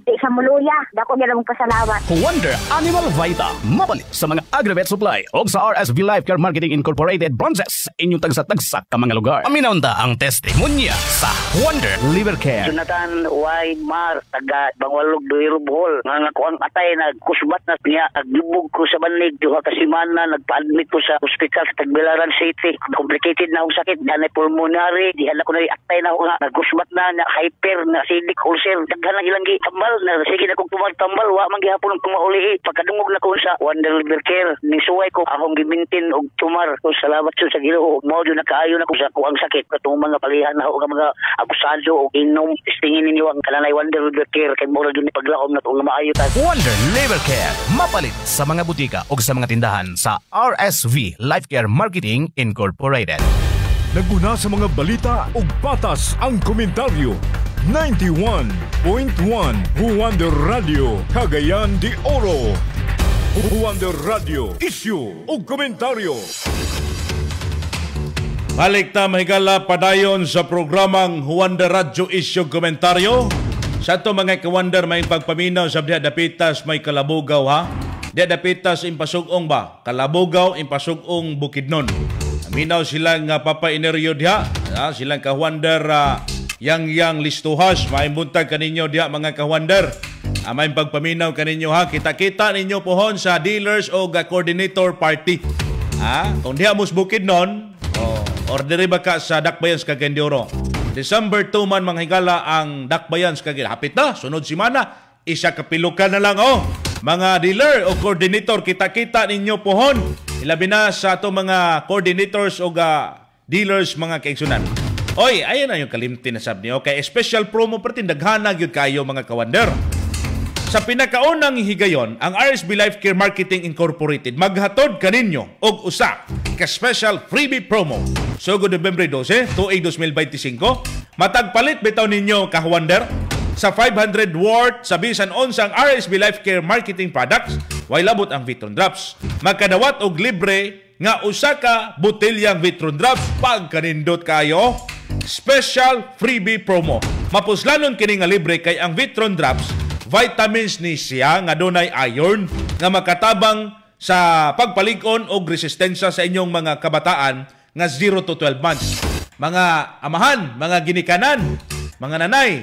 Di siya muluya. Dako gyud among pasalamat. Wonder Animal Vita, mapalit sa mga Agravet Supply o sa RSV Life Care Marketing Incorporated branches inyong tagsa-tagsa ka mga lugar. Paminaunda ang testimonya sa Wonder Liver Care. Jonathan Y. Mar, taga Bangwalog, Duiro, Bohol. Nga ko ang atay, nagkusbat na niya, naglubog ko sa banig, duha ka simana, nagpa-admit ko sa hospital sa Tagbilaran City. Complicated na akong sakit, danay pulmonary, di hala ko na atay na ako nga, nagkusbat na, hyper, na acidic ulcer, daghan na ilang tambal, na sige na kong tumagtambal, wa man gihapon ng tumaulihi. Pagkadungog na ko sa Wonder Liver Care, nisuway ko akong gimintin og tumar. So, salamat sa Ginoo. Mao jud nakaayo na ko sa kuang sakit katong mga palihan na og mga abusado og inom istingin ninyo ang kananay Wonder Liver Care kay mura jud ni paglaom na tong maayo ta. Wonder Liver Care mapalit sa mga butika o sa mga tindahan sa RSV Life Care Marketing Incorporated. Naguna sa mga balita ug patas ang komentaryo. 91.1 Wonder Radio Cagayan de Oro. Wonder Radio Issue ug komentaryo. Balik ta mahigala padayon sa programang Wonder Radio Issue Komentaryo. Sa ito mga ka-Wonder may pagpaminaw sa diha dapitas may Kalabugaw ha. Diha dapitas impasugong ba? Kalabugaw impasugong Bukidnon. Minaw silang papa-ineryo diha. Silang ka-Wonder yang listuhas. May buntag kaninyo diha mga ka-Wonder. May pagpaminaw kaninyo ha. Kita-kita ninyo pohon sa dealers o coordinator party. Kung diha mus Bukidnon, orderi ba ka sa Dakbayan sa Cagayan de Oro? December 2 man mga higala ang dakbayan sa kagil. Hapit na, sunod simana, isa kapilukan na lang mga dealer o coordinator, kita-kita ninyo pohon. Ilabi na sa ato mga coordinators o dealers mga kaigsunan. Oy, ayan na yung kalimti na sab niyo. Okay, special promo pertin daghanag yun kayo mga kawander. Sa pinakaunang higayon, ang RSB Life Care Marketing Incorporated maghatod kaninyo og usa ka special freebie promo. So, November 12, 2025, matagpalit bitaw ninyo kawander sa 500 worth sa bisan unsang RSB Life Care Marketing products, way labot ang Vitron Drops. Magkadawat og libre nga usa ka botelyang Vitron Drops pag kanindot kayo. Special freebie promo. Mapuslanon kini nga libre kay ang Vitron Drops vitamins ni siya nga dunay iron nga makatabang sa pagpalig-on og resistensya sa inyong mga kabataan nga 0 to 12 months. Mga amahan, mga ginikanan, mga nanay,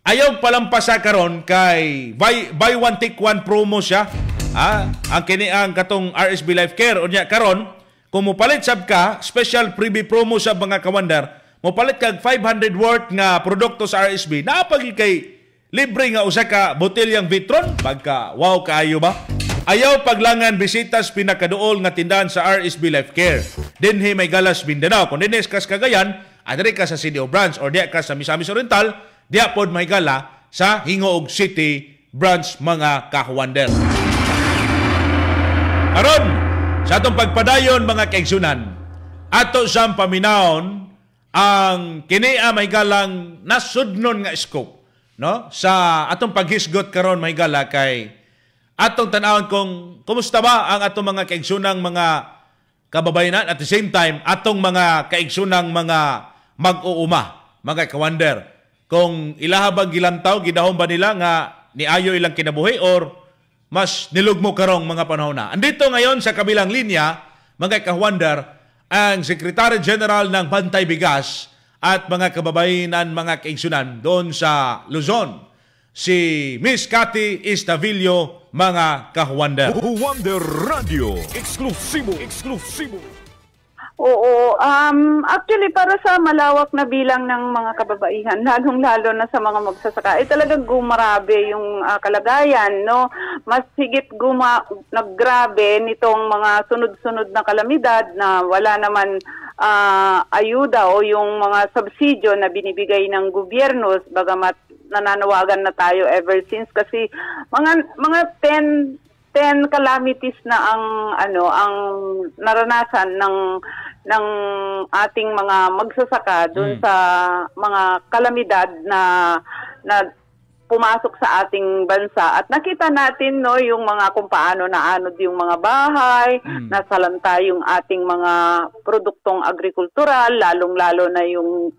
ayaw palampasa karon kay buy one take one promo siya. Ang kini ang katong RSB Life Care unya karon kung mopalit sab ka special freebie promo sa mga kawander, mopalit kag 500 worth nga produkto sa RSB, napagi kay libre nga usa ka botelyang Vitron. Pagka wow kaayo ba? Ayaw paglangan bisitas pinakaduol nga tindahan sa RSB Life Care. Dinhi may galas Mindanao. Kung dinhi ka sa Cagayan, adre ka sa CDO branch or diya ka sa Misamis Oriental, diya pod may gala sa Hingoog City branch mga kahuwander. Aron sa atong pagpadayon mga kaigsunan, ato siyang paminahon ang kini may galang nasudnon nga scope, no? Sa atong paghisgot karon may gala kay atong tan-awon kung kumusta ba ang atong mga kaigsunang mga kababayanan, at the same time atong mga kaigsunang mga mag-uuma, mga kawander, kung ilahabang gilantaw gidahom ba nila nga niayo ilang kinabuhi or mas nilugmo karong mga panahon na. Andito ngayon sa kabilang linya mga kawander ang Secretary General ng Bantay Bigas at mga kababayanan, mga kaigsunan doon sa Luzon, si Miss Cathy Estavillo, mga kahuwander. Huwander Radio, eksklusibo. Oo, actually para sa malawak na bilang ng mga kababaihan, lalong-lalo na sa mga magsasaka, talagang gumarabe yung kalagayan, no? Mas higit naggrabe nitong mga sunod-sunod na kalamidad na wala naman ayuda o yung mga subsidyo na binibigay ng gobyerno, bagamat nananawagan na tayo ever since kasi mga 10 calamities na ang naranasan ng ating mga magsasaka doon sa mga kalamidad na pumasok sa ating bansa. At nakita natin yung mga kung paano naanod yung mga bahay, nasalanta yung ating mga produktong agrikultural, lalong-lalo na yung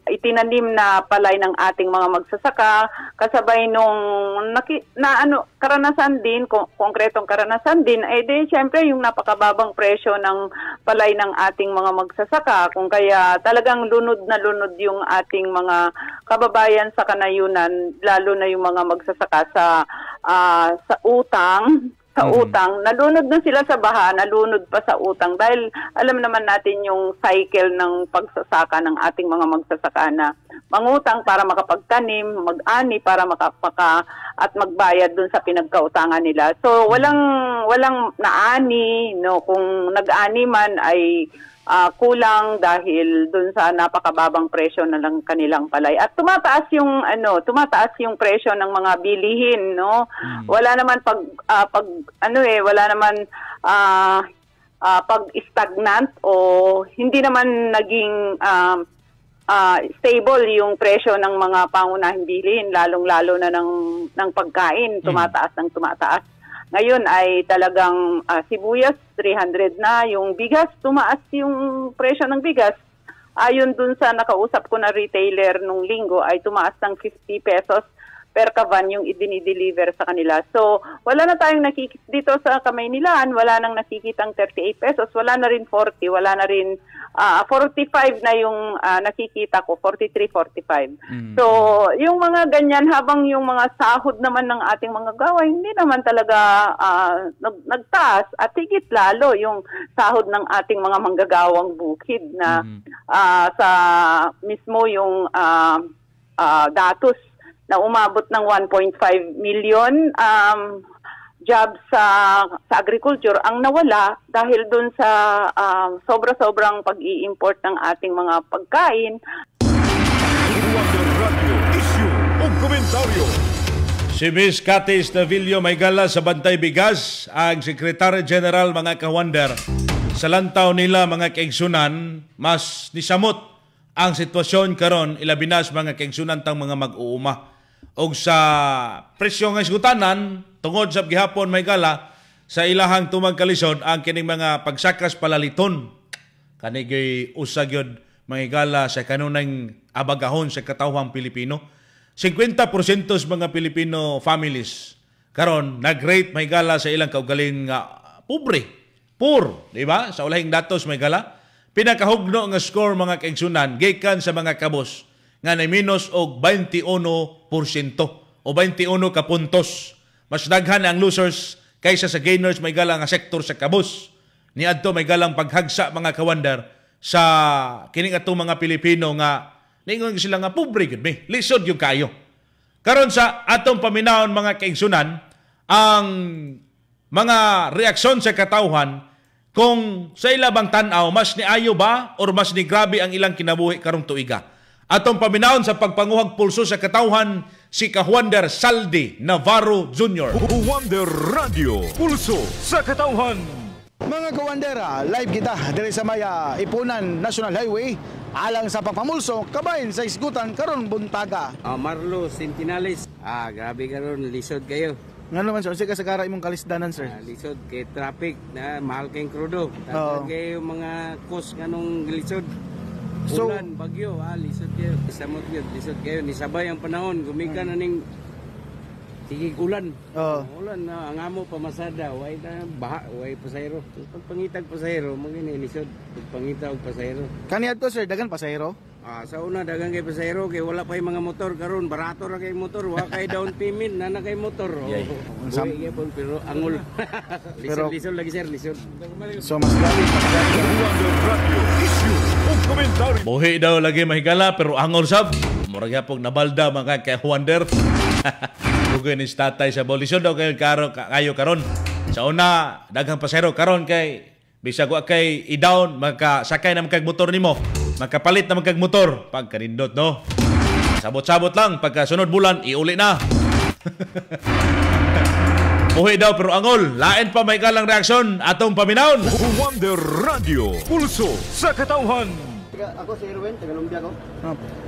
itinanim na palay ng ating mga magsasaka, kasabay nung karanasan din, konkretong karanasan din, syempre yung napakababang presyo ng palay ng ating mga magsasaka, kung kaya talagang lunod na lunod yung ating mga kababayan sa kanayunan, lalo na yung mga magsasaka sa utang. Nalunod na sila sa baha, nalunod pa sa utang dahil alam naman natin yung cycle ng pagsasaka ng ating mga magsasaka na mangutang para makapagtanim, mag-ani para at magbayad dun sa pinagkautangan nila. So walang naani, no? Kung nag-ani man ay kulang dahil dun sa napakababang presyo na lang kanilang palay. At tumataas yung presyo ng mga bilihin, no? Wala naman wala naman pag-stagnant o hindi naman naging stable yung presyo ng mga pangunahing bilihin, lalong-lalo na ng pagkain, tumataas. Ngayon ay talagang sibuyas, 300 na. Yung bigas, tumaas yung presyo ng bigas. Ayon dun sa nakausap ko na retailer nung linggo ay tumaas ng 50 pesos per kavan yung idinideliver sa kanila. So, wala na tayong nakikita dito sa Kamaynilaan, wala nang nakikitang 38 pesos, wala na rin 40, wala na rin 45 na yung nakikita ko, 43, 45. So, yung mga ganyan, habang yung mga sahod naman ng ating mga gawa, hindi naman talaga nagtaas at higit lalo yung sahod ng ating mga manggagawang bukid na sa mismo yung datos na umabot ng 1.5 million jobs sa agriculture ang nawala dahil dun sa sobra-sobrang pag-i-import ng ating mga pagkain. Si Ms. Cathy Estavillo Maygala sa Bantay Bigas, ang Secretary General mga kawander. Sa lantaw nila mga kaigsunan, mas nisamot ang sitwasyon karon ilabi na sa mga kaigsunan tang mga mag-uuma. Og sa presyo nga isgutanan, tungod sa gihapon Maygala, sa ilahang tumagkalisod ang kining mga pagsakas palaliton. Kanigay usagyod Maygala sa kanunang abagahon sa katawhang Pilipino. 50% sa mga Pilipino families karon nag-rate Maygala sa ilang kaugaling poor, di ba? Sa ulahing datos Maygala, pinakahugno nga score mga kaigsunan gikan sa mga kabos nga na minus og 21% o 21 ka puntos. Mas daghan ang losers kaysa sa gainers Maygala nga sektor sa kabos. Niadto Maygalang paghagsa mga kawander sa kining atong mga Pilipino nga ningon sila nga pobre gid mi, lisod yung kayo. Karon sa atong paminahon mga kaigsunan ang mga reaksyon sa katawhan kung sa ila bang tan-aw mas niayo ba or mas ni grabe ang ilang kinabuhi karong tuiga. Atong paminahon sa pagpanguhag pulso sa katawhan si Kawander Saldi Navarro Jr. Kawander Radio, pulso sa katawhan. Mga kawandera, live kita diri sa Maya Ipunan National Highway alang sa pagpamulso kabahin sa isgutan karon buntaga. Marlo Sentinales. Grabe karon lisod kayo. Nga naman sir, ka sa kara imong kalisdanan sir? Lisod kay traffic na mahal kayong krudo. Tapos kayo mga cost nganong lisod. Ulan, bagyo, lisod kayo. Isamot yun, lisod kayo. Nisabay ang panahon, gumika na ning tigig ulan. Ulan na, ang amo pamasada, way na baha, way pasahero. Pagpangitag pasahero, maging lisod. Pagpangitag pasahero. Kaniya to sir, dagan pasahero? Sa una, dagan kay pasahero, kay wala pa yung mga motor karon, barato ra kay motor, wala kay down payment, nana kay motor. Buhay po, pero angol. Lisod lagi sir, lisod. So mas grabe. Buhi daw lagi mahigala, pero angol sab. Murag yapong nabalda mga kawander. Bugoy ni tatay sa bolisod daw kayo karon. Sa una, daghang pasahero karon kay bisag wa kay i-down makasakay na magkag motor nimo. Makapalit na magkag motor pag kanindot no. Sabot-sabot lang pagka sunod bulan iuli na. Buhi daw pero angol. Lain pa may kalang reaksyon atong paminahon. Wonder Radio, pulso sa katawhan. Ako si Erwin, taga Lumbia ko.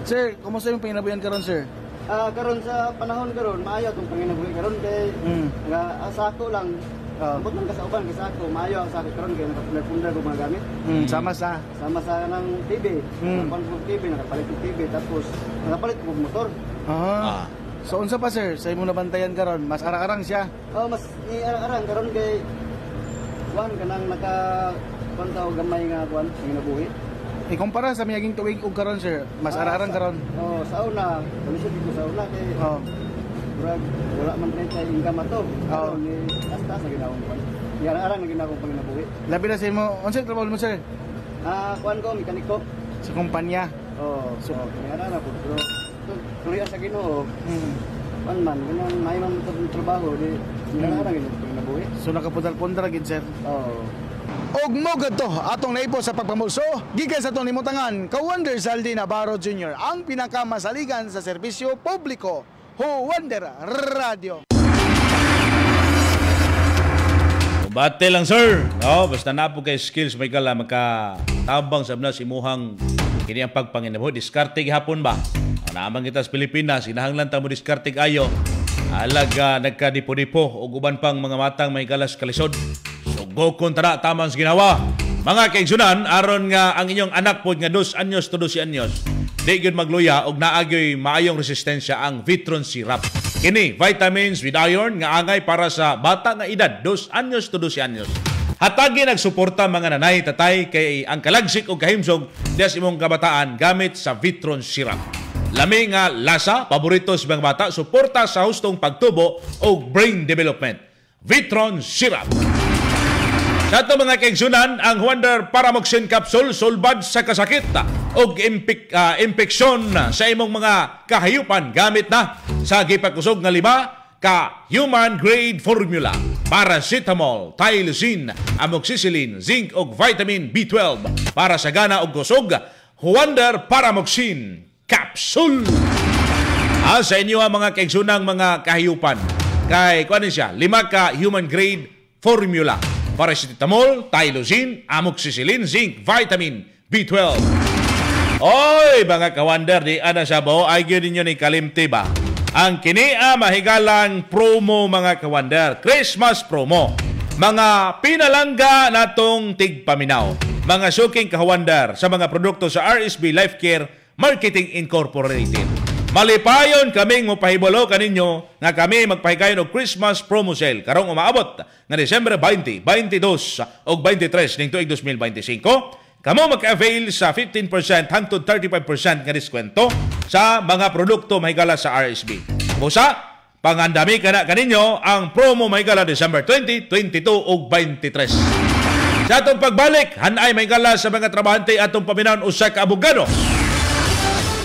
Sir, kumusta yung panginabuyan karon sir? Karon sa panahon karon maayo tong panginabuhi karon kay asa ko lang. Ambot man ka sa uban kasi ako maayo ang sakit karon kay nakapundar ko mga gamit. Sama sa ng TV. Nakapundar TV, nakapalit ng TV tapos nakapalit ko motor. So unsa pa sir, sa imong nabantayan karon, mas arang-arang siya? Mas arang-arang karon kay kuan kanang naka pantaw gamay nga kuan panginabuhi. Ikumpara sa miyaging tuig ug karon sir, mas arang-arang karon. Sa una, kalisod dito sa una kay wala man rin tayo income ato. Ni hasta sa ginawang kuan. Arang-arang na ginawang panginabuhi. Labi na sa imo, unsa trabaho mo sir? Kuan ko, mekaniko. Sa kumpanya? So arang na po. Tuloy sa Ginoo. Kuan man, ganun may man trabaho di arang ginawang panginabuhi. So nakapundar-pundar gid sir. Og mogad to atong naipo sa pagpamulso gikan sa atong limutangan Kawander Saldi Navarro Jr. ang pinakamasaligan sa serbisyo publiko. Wonder Radio. Bate lang sir. Basta na po kay skills may kala makatabang sa na simuhang kini ang pagpanginabuhi. Diskarte gihapon ba? Naamang kita sa Pilipinas, inahanglan ta mo diskarte ayo. Alaga nagkadipo-dipo og uban pang mga matang may kalas kalisod. Sugokon tara tamang ginawa. Mga kaigsunan, aron nga ang inyong anak pod nga 2 anyos to 12 anyos, di gyud magluya og naagyoy maayong resistensya ang Vitron syrup. Kini vitamins with iron nga angay para sa bata nga edad 2 anyos to 12 anyos. Hatagi nagsuporta mga nanay tatay kay ang kalagsik o kahimsog des imong kabataan gamit sa Vitron syrup. Lami nga lasa, paborito sa mga bata, suporta sa hustong pagtubo o brain development. Vitron syrup. Sa ito mga kaigsunan, ang Wonder Paramoxin Capsule sulbad sa kasakit o impeksyon sa imong mga kahayupan gamit na sa gipakusog nga 5 ka human-grade formula. Paracetamol, Tylosin, Amoxicillin, Zinc o Vitamin B12 para sa gana o kusog. Wonder Paramoxin Capsule. Sa inyo ang mga kaigsunang mga kahayupan. Kay kuan siya, 5 ka human-grade formula. Paracetamol, Tylosin, Amoxicillin, Zinc, Vitamin B12. Oy, mga ka-wonder, di ana sa bo, ay yun ninyo ni kalimti ba? Ang kinia mahigalang promo, mga ka-wonder, Christmas promo. Mga pinalangga natong tigpaminaw. Mga suking ka-wonder sa mga produkto sa RSB Life Care Marketing Incorporated. Malipayon kaming mapahibolo kaninyo nga kami magpahigayon og Christmas promo sale karong umaabot nga December 20, 22 ug 23 ning tuig 2025. Kamo mag-avail sa 15% hangtod 35% nga diskwento sa mga produkto mahigala sa RSB. Busa, pangandami kana kaninyo ang promo mahigala December 20, 22 ug 23. Sa atong pagbalik, hanay mahigala sa mga trabahante atong paminaon usa ka abogado.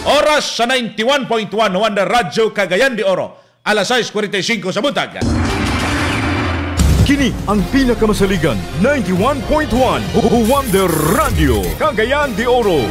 Oras sa 91.1 Wonder Radio Cagayan de Oro, alas 6:45 sa buntag. Kini ang pinakamasaligan 91.1 Wonder Radio Cagayan de Oro.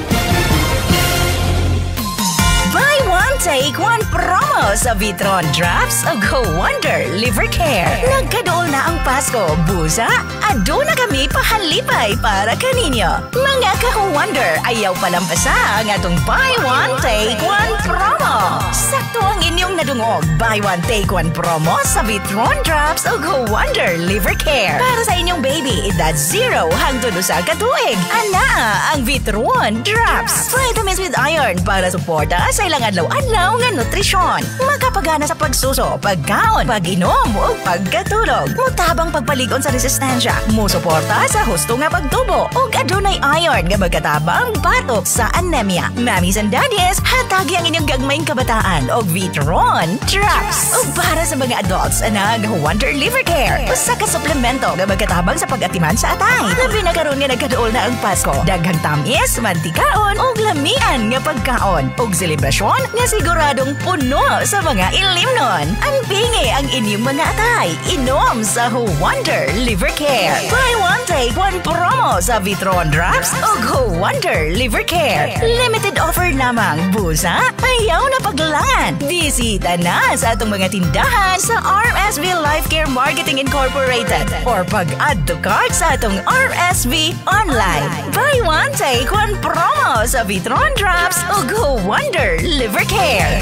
Buy one, take one promo sa Vitron Drops o Go Wonder Liver Care. Nagkadool na ang Pasko, busa, ado na kami pahalipay para kaninyo. Mga ka-wonder, ayaw palampasa ang atong buy one, take one promo. Sakto ang inyong nadungog. Buy one, take one promo sa Vitron Drops o Go Wonder Liver Care. Para sa inyong baby, edad 0 hangtod 1 ka tuig. Ana ang Vitron Drops. Vitamins with iron para suporta sa ilang adlaw-adlaw nga nutrisyon. Makapagana sa pagsuso, pagkaon, pag-inom o pagkatulog. Mutabang pagpaligon sa resistensya. Musuporta sa husto nga pagtubo. O adunay iron nga magkatabang batok sa anemia. Mamis and daddies, hatagi ang inyong gagmayng kabataan o Vitron Drops. O para sa mga adults, anag Wonder Liver Care. Usa ka suplemento nga magkatabang sa pag-atiman sa atay. Labi na karon nga nagkaduol na ang Pasko. Daghang tamis, mantikaon o lamian nga pagkaon. O selebrasyon nga siguradong puno sa mga ilimnon. Ang pingi ang inyong mga atay. Inom sa Wonder Liver Care. Buy one, take one promo sa Vitron Drops o Wonder Liver Care. Limited offer lamang. Busa, ayaw na paglangan. Bisita na sa atong mga tindahan sa RSV Life Care Marketing Incorporated or pag-add to cart sa atong RSV online. Buy one, take one promo sa Vitron Drops o Wonder Liver Care.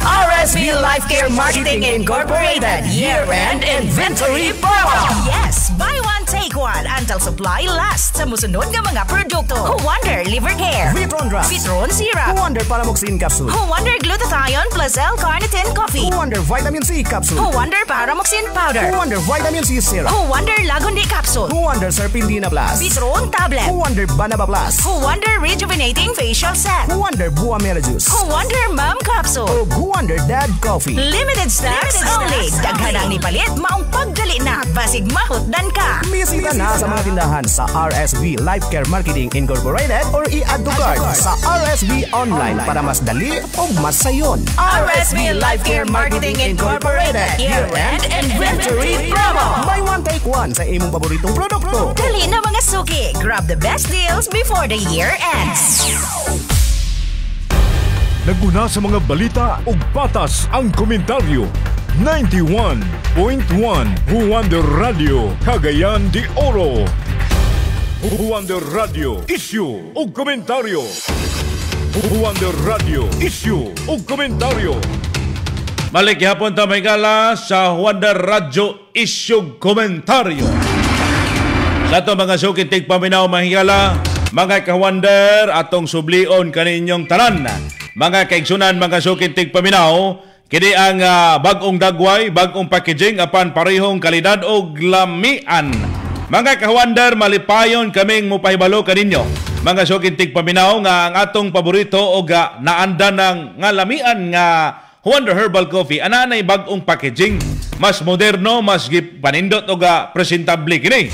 RSV Life Care Marketing Incorporated Year-End Inventory Promo. Yes, buy one, take one until supply lasts sa musunod nga mga produkto. Wonder Liver Care, Vitron Drops, Vitron Syrup, Wonder Paramoxin Capsule, Wonder Glutathione plus L-Carnitine Coffee, Wonder Vitamin C Capsule, Wonder Paramoxin Powder, Wonder Vitamin C Syrup, Wonder Lagundi Capsule, Wonder Serpindina Plus, Vitron Tablet, Wonder Banaba Plus, Wonder Rejuvenating Facial Set, Wonder Buamera Juice, Wonder Mom Capsule, Wonder Dad Coffee. Limited stocks only. Daghan ang nipalit, maong pagdali na. Basig mahutdan ka. Bisita na sa mga tindahan sa RSV Life Care Marketing Incorporated or i-add to cart sa RSV Online para mas dali o mas sayon. RSV Life Care Marketing Incorporated Year-End Inventory Promo. Buy one, take one sa imong paboritong produkto. Dali na mga suki. Grab the best deals before the year ends. Naguna sa mga balita ug patas ang komentaryo. 91.1 Wonder Radio Cagayan de Oro. Wonder Radio Issue ug komentaryo. Wonder Radio Issue ug komentaryo. Balik hapon ta may gala sa Wonder Radio Issue komentaryo. Sa ito mga sukin tigpaminaw mahigala, mga ka-wonder atong sublion kaninyong tanan. Mga kaigsunan, mga sukintig paminaw, kini ang bagong dagway, bagong packaging apan parehong kalidad o lamian. Mga kawander, malipayon kaming mupahibalo kaninyo. Mga sukintig paminaw nga ang atong paborito o naanda ng nga lamian nga Wonder Herbal Coffee. Ananay bagong packaging, mas moderno, mas panindot o presentable kini.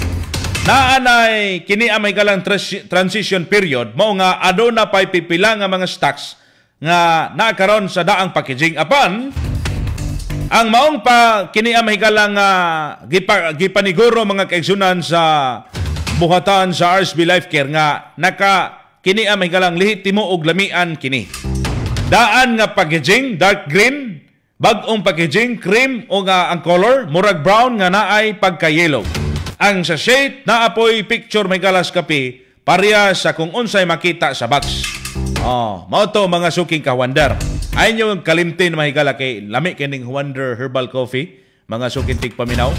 Naanay kini amay galang transition period, mao nga aduna pay pipila nga mga stocks nga nakaroon sa daang packaging. Apan ang maong pa kini amay galang gipaniguro mga kaigsunan sa buhatan sa RSB Life Care nga kini amay galang lehitimo og lamian kini. Daan nga packaging dark green, bagong packaging cream o nga ang color murag brown nga naay pagka-yellow. Ang sachet naapoy picture may galas kape pareha sa kung unsay makita sa box. Mao to mga suking kawander. Ayon yung kalimtin mahigala kay lami kining Wonder Herbal Coffee, mga suking tigpaminaw.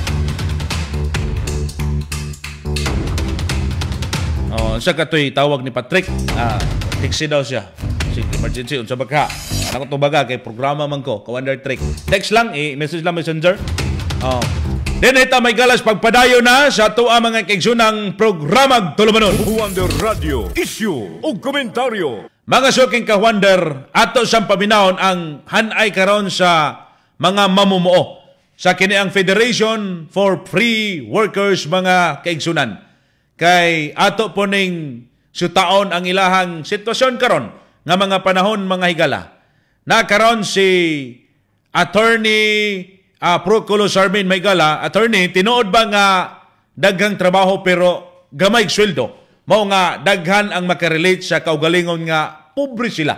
Sa katoy tawag ni Patrick, tiksi daw siya. Sige, emergency unsa ba ka? Ako to baga kay programa man ko, Kawander Trick. Text lang, message lang messenger. Then ita may galas pagpadayo na sa tuwa mga kaigsunang programang tulumanon. Wonder Radio, issue o komentaryo. Mga suking ka-Wonder, ato siyang paminahon ang hanay karon sa mga mamumuo sa kiniang Federation for Free Workers mga kaigsunan. Kay ato po ning sutaon ang ilahang sitwasyon karon nga mga panahon mga higala. Nakaroon si Attorney Proculo Sarmin Maygala, attorney, tinuod ba nga daghang trabaho pero gamay sweldo? Mao nga daghan ang makarelate sa kaugalingon nga pobre sila.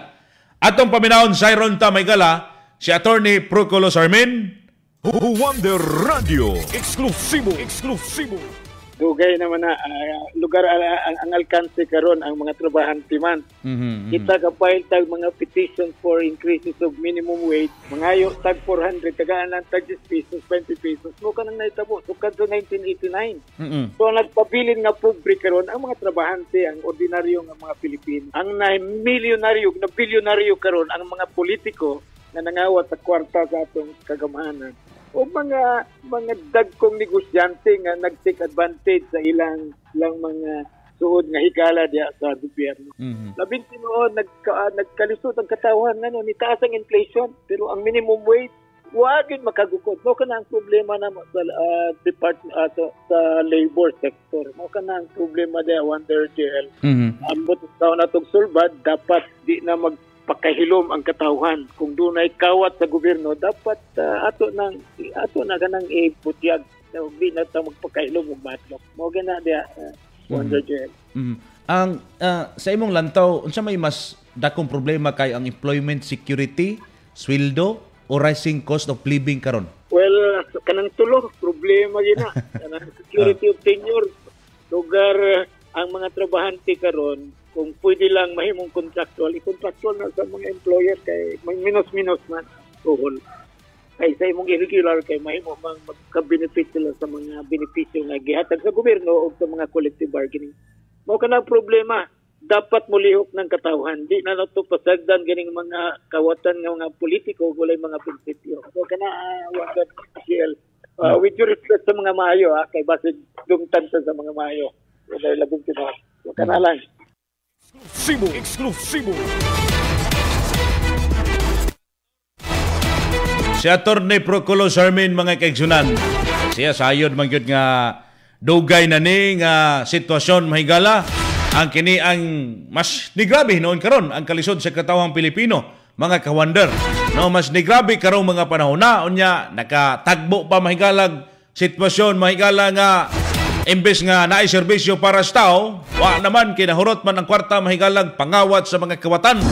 Atong paminahon sa Ronta Maygala, si Attorney Proculo Sarmin. Wonder Radio, eksklusibo. Dugay naman na lugar ang alkanse karon ang mga trabahante man. Kita kapay tag mga petition for increases of minimum wage, mangayo tag 400 tagaan lang tag 10 pesos, 20 pesos. Mo kanang naitabo sukad sa 1989. So nagpabilin nga pobre karon ang mga trabahante, ang ordinaryo nga mga Pilipino. Ang milyonaryo, na bilyonaryo karon ang mga politiko na nangawat sa kwarta sa atong kagamahanan. O mga dagkong negosyante nga nag-take advantage sa ilang mga suod nga higala diya sa gobyerno. Labing tinuod nagkalisod ang katawan nga ni taas ang inflation pero ang minimum wage wagin makagukod. Mo kana ang problema na sa department sa labor sector. Mo kana ang problema diya Wonder GL. Ambot sa natong sulbad dapat di na pakahilom ang katawhan. Kung dunay kawat sa gobyerno, dapat ato na ganang iputyag. Hindi na ito magpakahilom o matlok. Mo gana diya, Wonder Jet. Ang sa imong lantaw, unsa may mas dakong problema kay ang employment security, sweldo, o rising cost of living karon? Well, kanang tulo, problema gina. Kanang security of tenure. Lugar ang mga trabahante karon, kung pwede lang mahimong contractual, i-contractual na sa mga employer kay may minus-minus man tuhol. Kay sa imong irregular kay mahimo mang magka-benefit sila sa mga benepisyo na gihatag sa gobyerno o sa mga collective bargaining. Mao kana problema, dapat mulihok ng katawhan. Di na nato pasagdan ganing mga kawatan nga mga politiko walay mga prinsipyo. So kana Wonder GL, with due respect sa mga maayo kay basig dungtan sa mga maayo. Walay labing tinuod. So kana lang. Eksklusibo. Si Attorney Proculo Sarmin mga kaigsunan. Siya sayod man gyud nga dugay na ni nga sitwasyon mahigala ang kini ang mas nigrabe noon karon ang kalisod sa katawhang Pilipino mga kawander. No, mas nigrabe karong mga panahon na unya nakatagbo pa mahigalag sitwasyon mahigala nga imbes nga naay serbisyo para sa tao, wa naman kinahurot man ang kwarta mahigalag pangawat sa mga kawatan.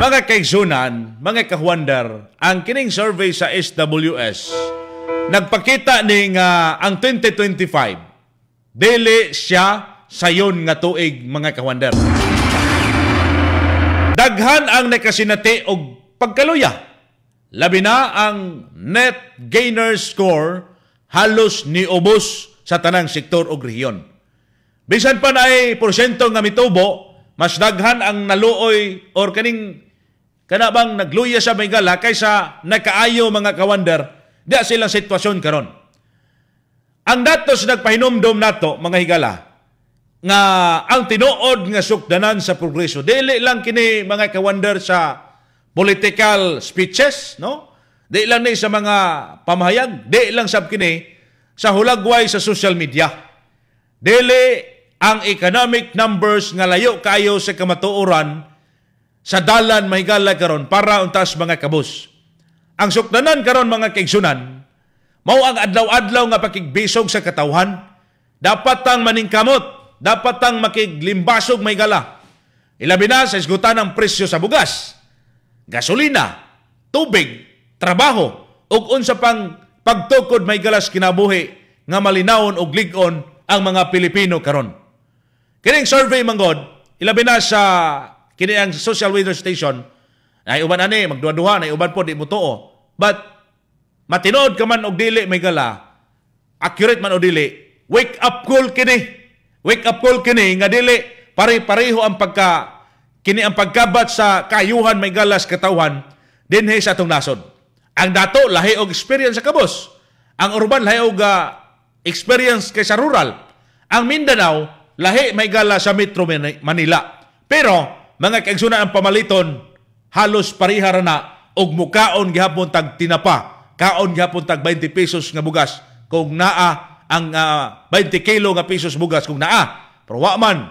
Mga kaigsunan, mga kawander, ang kining survey sa SWS nagpakita ni nga ang 2025 dili siya sayon nga tuig mga kawander. Daghan ang nakasinati og pagkaluya. Labi na ang net gainer score halos niubos sa tanang sektor o rehiyon. Bisan pa na ay porsyento nga mitubo, mas daghan ang naluoy or kaning kanabang nagluya sa Maygala kaysa nakaayo mga ka-wonder di silang sitwasyon karon. Ang datos nagpahinomdom nato mga higala nga ang tinuod nga sukdanan sa progreso dili lang kini mga ka-wonder sa political speeches, no? Di lang ni sa mga pamahayag, di lang sab kini sa hulagway sa social media. Dili ang economic numbers nga layo kayo sa kamatuoran sa dalan mahigala karon para untas mga kabus. Ang sukdanan karon mga kaigsunan, mao ang adlaw-adlaw nga pakigbisog sa katawhan, dapat tang maningkamot, dapat tang makiglimbasog mahigala. Ilabi na sa isgutan ng presyo sa bugas, gasolina, tubig, trabaho, ug unsa pang pagtukod mahigalas kinabuhi nga malinawon og lig-on ang mga Pilipino karon. Kining survey manggod, ilabi na sa kini ang social weather station, ay uban ani magduha-duha, ay uban po di mo tuo. But matinood ka man og dili may gala, accurate man o dili, wake up call kini. Wake up call kini nga dili pare-pareho ang kini ang pagkabat sa kayuhan may galas katawhan dinhi sa atong nasod. Ang dato lahi og experience sa kabos. Ang urban lahi og experience kay sa rural. Ang Mindanao lahi may gala sa Metro Manila. Pero mga kaigsunan ang pamaliton halos parihara na og mukaon gihapon tag tinapa. Kaon gihapon tag 20 pesos nga bugas kung naa ang 20 kilo nga pesos bugas kung naa. Pero wa man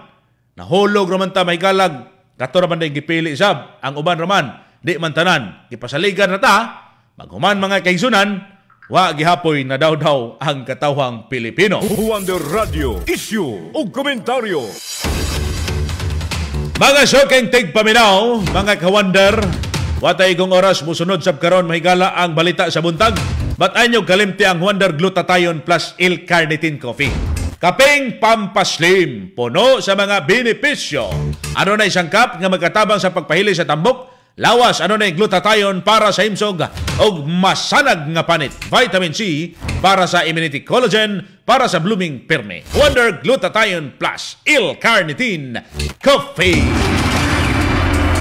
nahulog raman ta may galag kato raman day gipili sab ang uban raman di man tanan gipasaligan na ta maghuman mga kaigsunan wa gihapoy na daw ang katawhang Pilipino. Wonder Radio issue ug komentaryo. Mga soking tigpaminaw, mga ka-wonder, watay kong oras musunod sab karon mahigala ang balita sa buntag. Batay nyo kalimti ang Wonder Glutathione plus L-Carnitine Coffee. Kaping pampaslim, puno sa mga benepisyo. Ano na isang cup nga magkatabang sa pagpahili sa tambok? Lawas, ano na yung glutathione para sa himsog o masanag nga panit. Vitamin C para sa immunity collagen para sa blooming pirme. Wonder Glutathione plus L-Carnitine Coffee.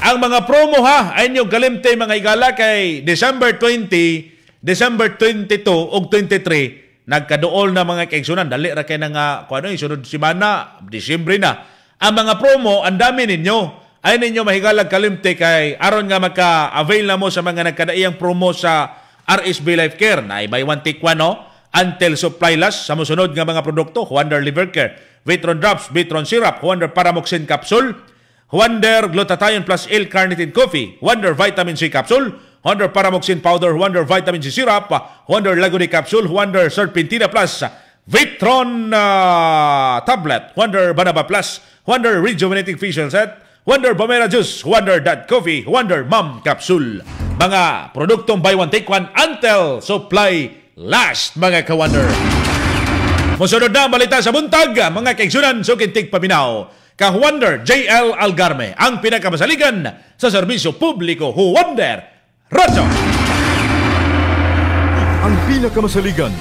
Ang mga promo ha, ay inyong kalimte mga igala kay December 20, December 22 o 23, nagkadool na mga kaigsunan. Dali ra kayo nga, kung ano yung sunod simana, Disyembre na. Ang mga promo, ang dami ninyo. Ay ninyo mahigalag kalimte kay aron nga maka-avail na mo sa mga nagkadaiyang promo sa RSB Life Care na buy one take one no? Until supply last sa musunod nga mga produkto. Wonder Liver Care, Vitron Drops, Vitron Syrup, Wonder Paramoxin Capsule, Wonder Glutathione plus L-Carnitine Coffee, Wonder Vitamin C Capsule, Wonder Paramoxin Powder, Wonder Vitamin C Syrup, Wonder Laguni Capsule, Wonder Serpentina Plus, Vitron Tablet, Wonder Banaba Plus, Wonder Rejuvenating Facial Set, Wonder Bomera Juice, Wonder Dad Coffee, Wonder Mom Capsule. Mga produktong buy one take one until supply last, mga ka-wonder. Musunod na ang balita sa buntag, mga kaigsunan, sukintig paminaw. Ka-Wonder JL Algarme, ang pinakamasaligan sa serbisyo publiko. Wonder Radio. Ang pinakamasaligan